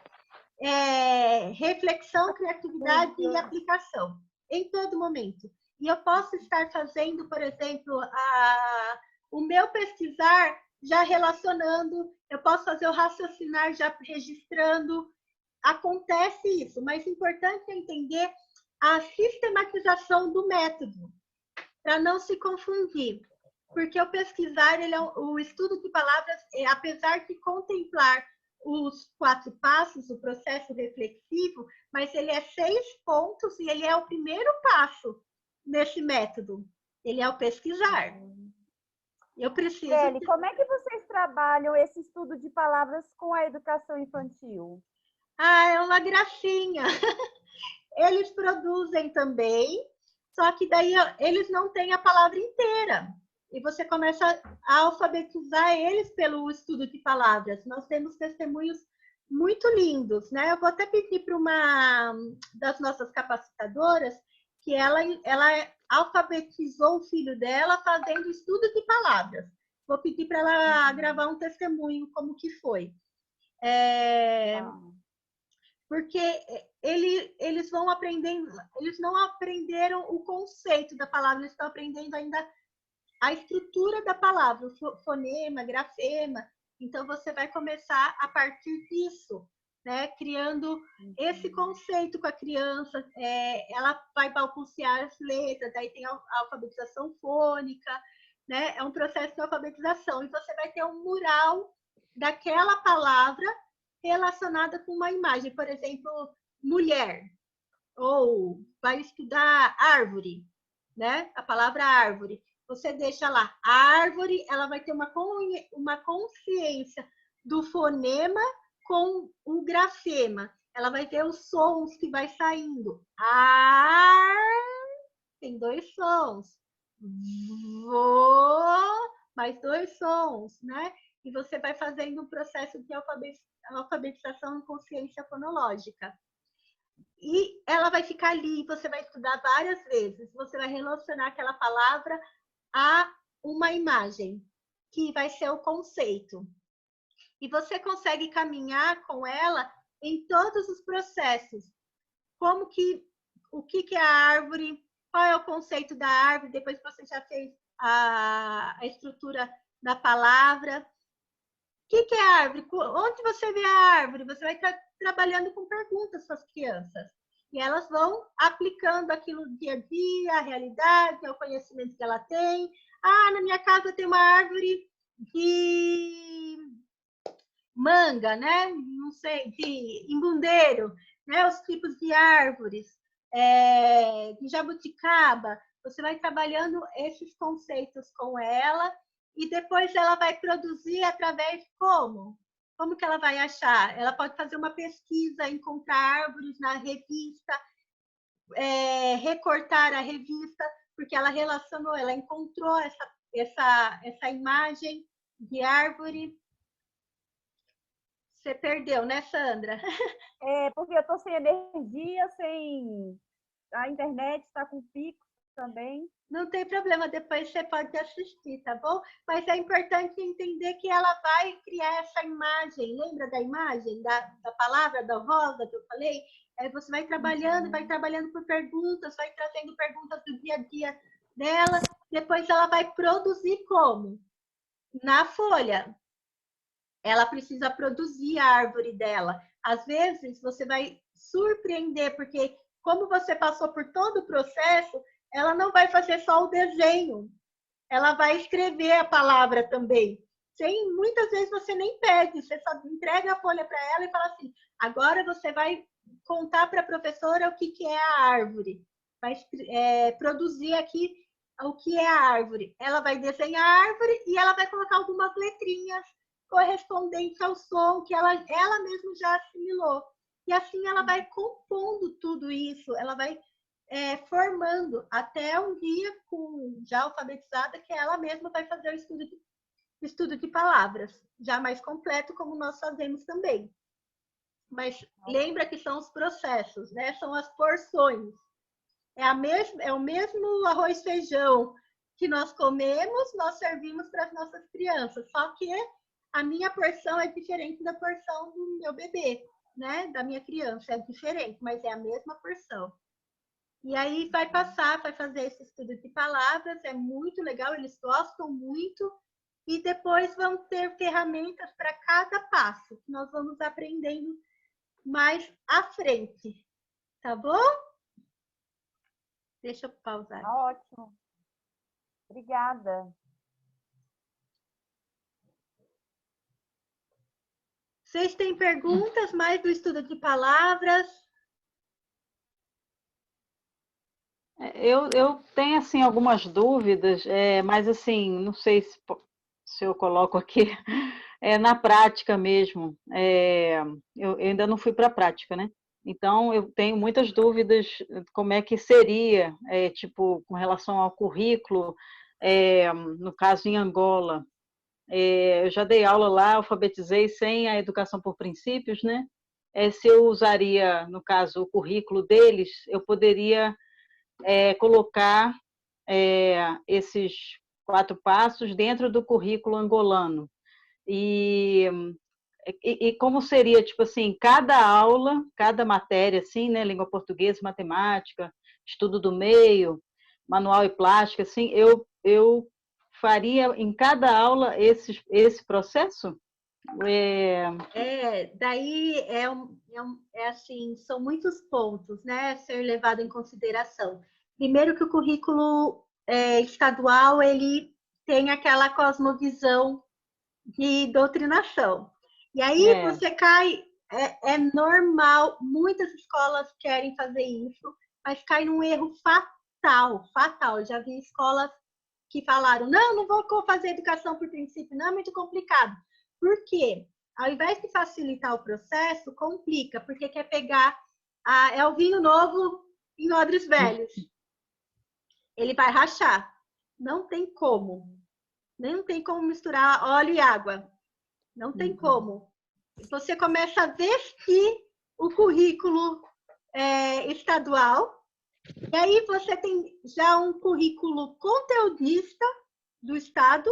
reflexão, criatividade e aplicação. Em todo momento. E eu posso estar fazendo, por exemplo, o meu pesquisar já relacionando, eu posso fazer o raciocinar já registrando. Acontece isso, mas é importante entender a sistematização do método, para não se confundir. Porque o pesquisar, o estudo de palavras, apesar de contemplar os 4 passos, o processo reflexivo, mas ele é 6 pontos e ele é o primeiro passo nesse método. Ele é o pesquisar. Eu preciso...
Kelly, como é que vocês trabalham esse estudo de palavras com a educação infantil?
É uma gracinha. Eles produzem também, só que daí eles não têm a palavra inteira. E você começa a alfabetizar eles pelo estudo de palavras. Nós temos testemunhos muito lindos, né? Eu vou até pedir para uma das nossas capacitadoras que ela alfabetizou o filho dela fazendo estudo de palavras. Vou pedir para ela gravar um testemunho como que foi. Porque eles vão aprendendo, eles não aprenderam o conceito da palavra, eles estão aprendendo ainda a estrutura da palavra, o fonema, grafema. Então, você vai começar a partir disso, né? Criando esse conceito com a criança. Ela vai balbuciar as letras, daí tem a alfabetização fônica, né? É um processo de alfabetização. E você vai ter um mural daquela palavra relacionada com uma imagem. Por exemplo, mulher. Ou vai estudar árvore, né? A palavra árvore. Você deixa lá, a árvore, ela vai ter uma consciência do fonema com o grafema. Ela vai ter os sons que vai saindo. Tem 2 sons. Mais 2 sons, né? E você vai fazendo um processo de alfabetização em consciência fonológica. E ela vai ficar ali, você vai estudar várias vezes. Você vai relacionar aquela palavra a uma imagem, que vai ser o conceito. E você consegue caminhar com ela em todos os processos. O que é a árvore, qual é o conceito da árvore, depois que você já fez a estrutura da palavra. O que é árvore? Onde você vê a árvore? Você vai estar trabalhando com perguntas com as crianças. E elas vão aplicando aquilo dia a dia, a realidade, o conhecimento que ela tem. Ah, na minha casa tem uma árvore de manga, né? Não sei, de imbundeiro, né? Os tipos de árvores, de jabuticaba. Você vai trabalhando esses conceitos com ela e depois ela vai produzir através de como? Como que ela vai achar? Ela pode fazer uma pesquisa, encontrar árvores na revista, recortar a revista, porque ela relacionou, ela encontrou essa imagem de árvore. Você perdeu, né, Sandra?
Porque eu estou sem energia, sem... A internet está com pico também.
Não tem problema, depois você pode assistir, tá bom? Mas é importante entender que ela vai criar essa imagem. Lembra da imagem, da palavra, da rosa que eu falei? Você vai trabalhando por perguntas, vai trazendo perguntas do dia a dia dela. Depois ela vai produzir como? Na folha. Ela precisa produzir a árvore dela. Às vezes, você vai surpreender, porque como você passou por todo o processo, ela não vai fazer só o desenho, ela vai escrever a palavra também. Muitas vezes você nem pede, você só entrega a folha para ela e fala assim, agora você vai contar para a professora o que é a árvore, vai produzir aqui o que é a árvore. Ela vai desenhar a árvore e ela vai colocar algumas letrinhas correspondentes ao som que ela mesma já assimilou. E assim ela vai compondo tudo isso, ela vai formando até um dia já alfabetizada que ela mesma vai fazer o estudo de palavras, já mais completo, como nós fazemos também. Mas lembra que são os processos, né? São as porções. É o mesmo arroz e feijão que nós comemos, nós servimos para as nossas crianças, só que a minha porção é diferente da porção do meu bebê, né? Da minha criança, é diferente, mas é a mesma porção. E aí vai fazer esse estudo de palavras, é muito legal, eles gostam muito, e depois vão ter ferramentas para cada passo, que nós vamos aprendendo mais à frente, tá bom? Deixa eu pausar.
Ótimo. Obrigada.
Vocês têm perguntas mais do estudo de palavras?
Eu tenho assim algumas dúvidas, mas assim, não sei se eu coloco aqui na prática mesmo. Eu ainda não fui para a prática, né? Então eu tenho muitas dúvidas como é que seria, tipo, com relação ao currículo, no caso em Angola. Eu já dei aula lá, alfabetizei sem a educação por princípios, né? Se eu usaria, no caso, o currículo deles, eu poderia colocar esses 4 passos dentro do currículo angolano. E como seria, tipo assim, cada aula, cada matéria, assim, né, língua portuguesa, matemática, estudo do meio, manual e plástica, assim, eu faria em cada aula esse processo?
Daí assim, são muitos pontos, né, a ser levado em consideração. Primeiro que o currículo estadual, ele tem aquela cosmovisão de doutrinação. E aí você cai, é normal, muitas escolas querem fazer isso, mas cai num erro fatal. Já vi escolas que falaram, não vou fazer educação por princípio, não é muito complicado. Por quê? Ao invés de facilitar o processo, complica, porque quer pegar o vinho novo em odres velhos. Ele vai rachar. Não tem como. Não tem como misturar óleo e água. Não tem como. Você começa a vestir o currículo estadual, e aí você tem já um currículo conteudista do Estado,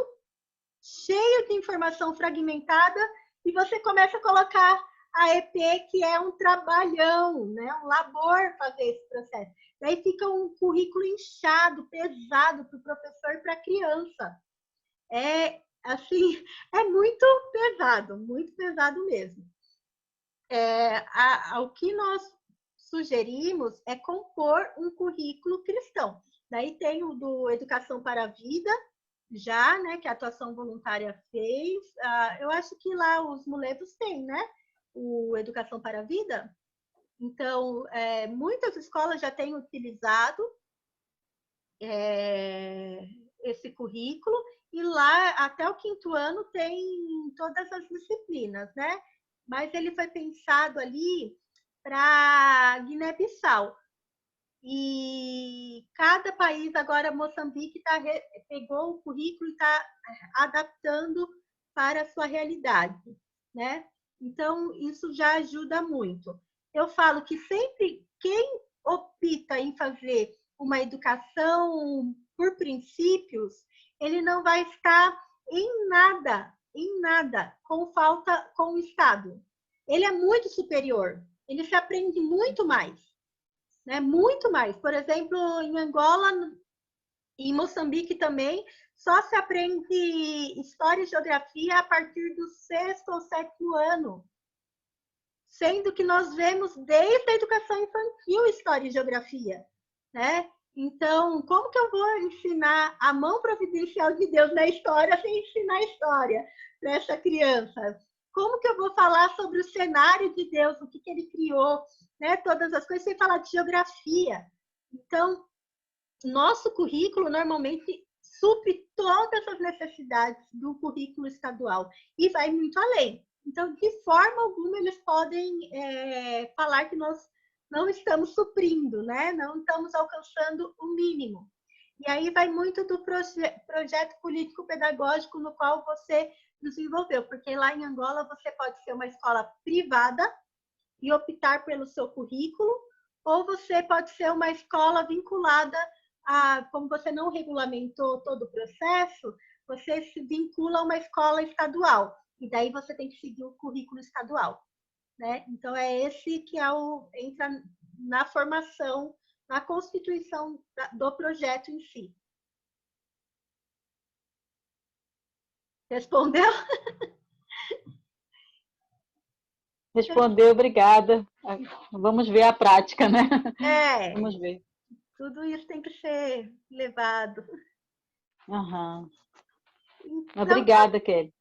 cheio de informação fragmentada, e você começa a colocar a EP, que é um trabalhão, né? Um labor fazer esse processo. Daí fica um currículo inchado, pesado para o professor e para a criança. É, assim, é muito pesado mesmo. O que nós sugerimos é compor um currículo cristão. Daí tem o do Educação para a Vida, já, né, que a Atuação Voluntária fez. Eu acho que lá os Muletos têm, né, o Educação para a Vida. Então, muitas escolas já têm utilizado esse currículo, e lá, até o 5º ano, tem todas as disciplinas, né? Mas ele foi pensado ali para Guiné-Bissau. E cada país, agora Moçambique, pegou o currículo e está adaptando para a sua realidade, né? Então, isso já ajuda muito. Eu falo que sempre quem opta em fazer uma educação por princípios, ele não vai estar em nada com falta com o Estado. Ele é muito superior, ele se aprende muito mais, né? Muito mais. Por exemplo, em Angola e em Moçambique também, só se aprende história e geografia a partir do 6º ou 7º ano, sendo que nós vemos desde a educação infantil história e geografia, né? Então, como que eu vou ensinar a mão providencial de Deus na história sem ensinar história para essa criança? Como que eu vou falar sobre o cenário de Deus, o que ele criou, né? Todas as coisas, sem falar de geografia. Então, nosso currículo normalmente supre todas as necessidades do currículo estadual e vai muito além. Então, de forma alguma, eles podem falar que nós não estamos suprindo, né? Não estamos alcançando o mínimo. E aí vai muito do projeto político-pedagógico no qual você desenvolveu, porque lá em Angola você pode ser uma escola privada e optar pelo seu currículo, ou você pode ser uma escola vinculada como você não regulamentou todo o processo, você se vincula a uma escola estadual, e daí você tem que seguir o currículo estadual, né? Então, é esse que entra na formação, na constituição do projeto em si. Respondeu?
Respondeu, obrigada. Vamos ver a prática, né? Vamos ver.
Tudo isso tem que ser levado.
Uhum.
Então,
obrigada, Kelly.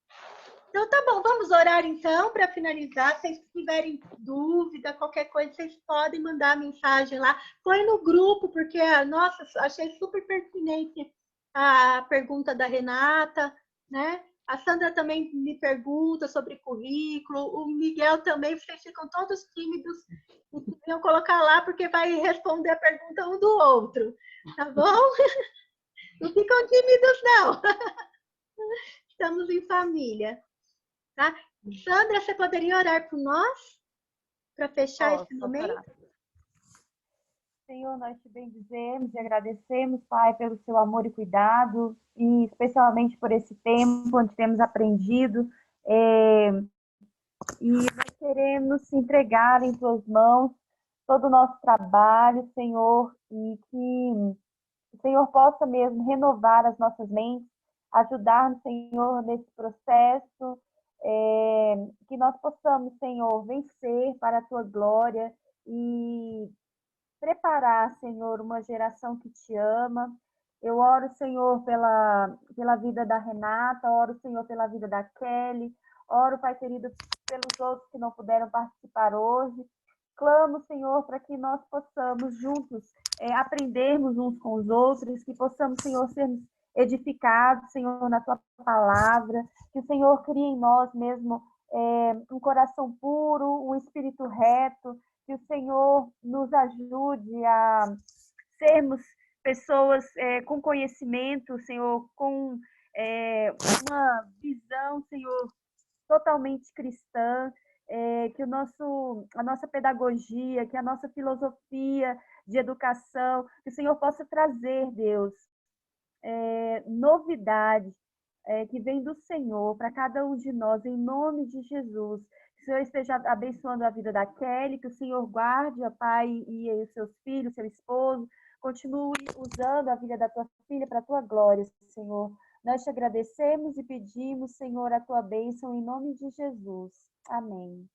Então, tá bom, vamos orar então para finalizar. Se vocês tiverem dúvida, qualquer coisa, vocês podem mandar mensagem lá. Põe no grupo, porque, nossa, achei super pertinente a pergunta da Renata, né? A Sandra também me pergunta sobre currículo, o Miguel também, vocês ficam todos tímidos e deviam colocar lá, porque vai responder a pergunta um do outro, tá bom? Não ficam tímidos, não. Estamos em família. Tá? Sandra, você poderia orar por nós? Para fechar esse momento? Orar.
Senhor, nós te bendizemos e agradecemos, Pai, pelo seu amor e cuidado, e especialmente por esse tempo onde temos aprendido. E nós queremos se entregar em tuas mãos todo o nosso trabalho, Senhor, e que o Senhor possa mesmo renovar as nossas mentes, ajudar-nos, Senhor, nesse processo, que nós possamos, Senhor, vencer para a tua glória e preparar, Senhor, uma geração que te ama. Eu oro, Senhor, pela vida da Renata, oro, Senhor, pela vida da Kelly, oro, Pai querido, pelos outros que não puderam participar hoje. Clamo, Senhor, para que nós possamos juntos aprendermos uns com os outros, que possamos, Senhor, sermos edificados, Senhor, na tua palavra, que o Senhor crie em nós mesmo um coração puro, um espírito reto, que o Senhor nos ajude a sermos pessoas com conhecimento, Senhor, com uma visão, Senhor, totalmente cristã, que a nossa pedagogia, que a nossa filosofia de educação, que o Senhor possa trazer, Deus, novidade que vem do Senhor para cada um de nós, em nome de Jesus. Que Senhor esteja abençoando a vida da Kelly, que o Senhor guarde, ó Pai, e os seus filhos, seu esposo. Continue usando a vida da tua filha para a tua glória, Senhor. Nós te agradecemos e pedimos, Senhor, a tua bênção em nome de Jesus. Amém.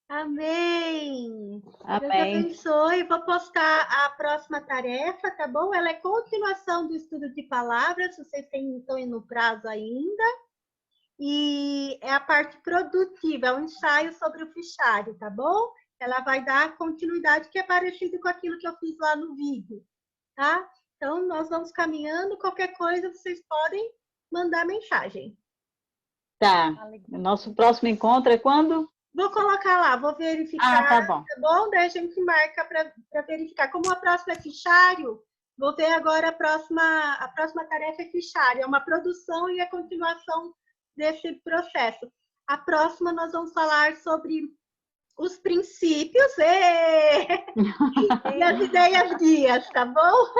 Amém. Deus
Amém.
abençoe. Vou postar a próxima tarefa, tá bom? Ela é continuação do estudo de palavras, vocês estão no prazo ainda. E é a parte produtiva, é um ensaio sobre o fichário, tá bom? Ela vai dar continuidade, que é parecido com aquilo que eu fiz lá no vídeo, tá? Então, nós vamos caminhando, qualquer coisa vocês podem mandar mensagem.
Tá. O nosso próximo encontro é quando?
Vou colocar lá, vou verificar,
Ah, tá bom.
tá bom? Daí a gente marca para verificar. Como a próxima é fichário, vou ver agora a próxima tarefa é fichário, é uma produção e a continuação desse processo. A próxima nós vamos falar sobre os princípios e as ideias guias, tá bom?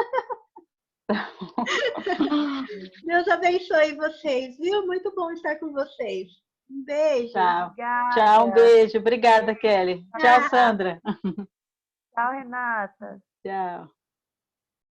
Deus abençoe vocês, viu? Muito bom estar com vocês. Um beijo.
Tchau. Tchau, um beijo. Obrigada, Kelly. Tchau, Sandra.
Tchau, Renata.
Tchau.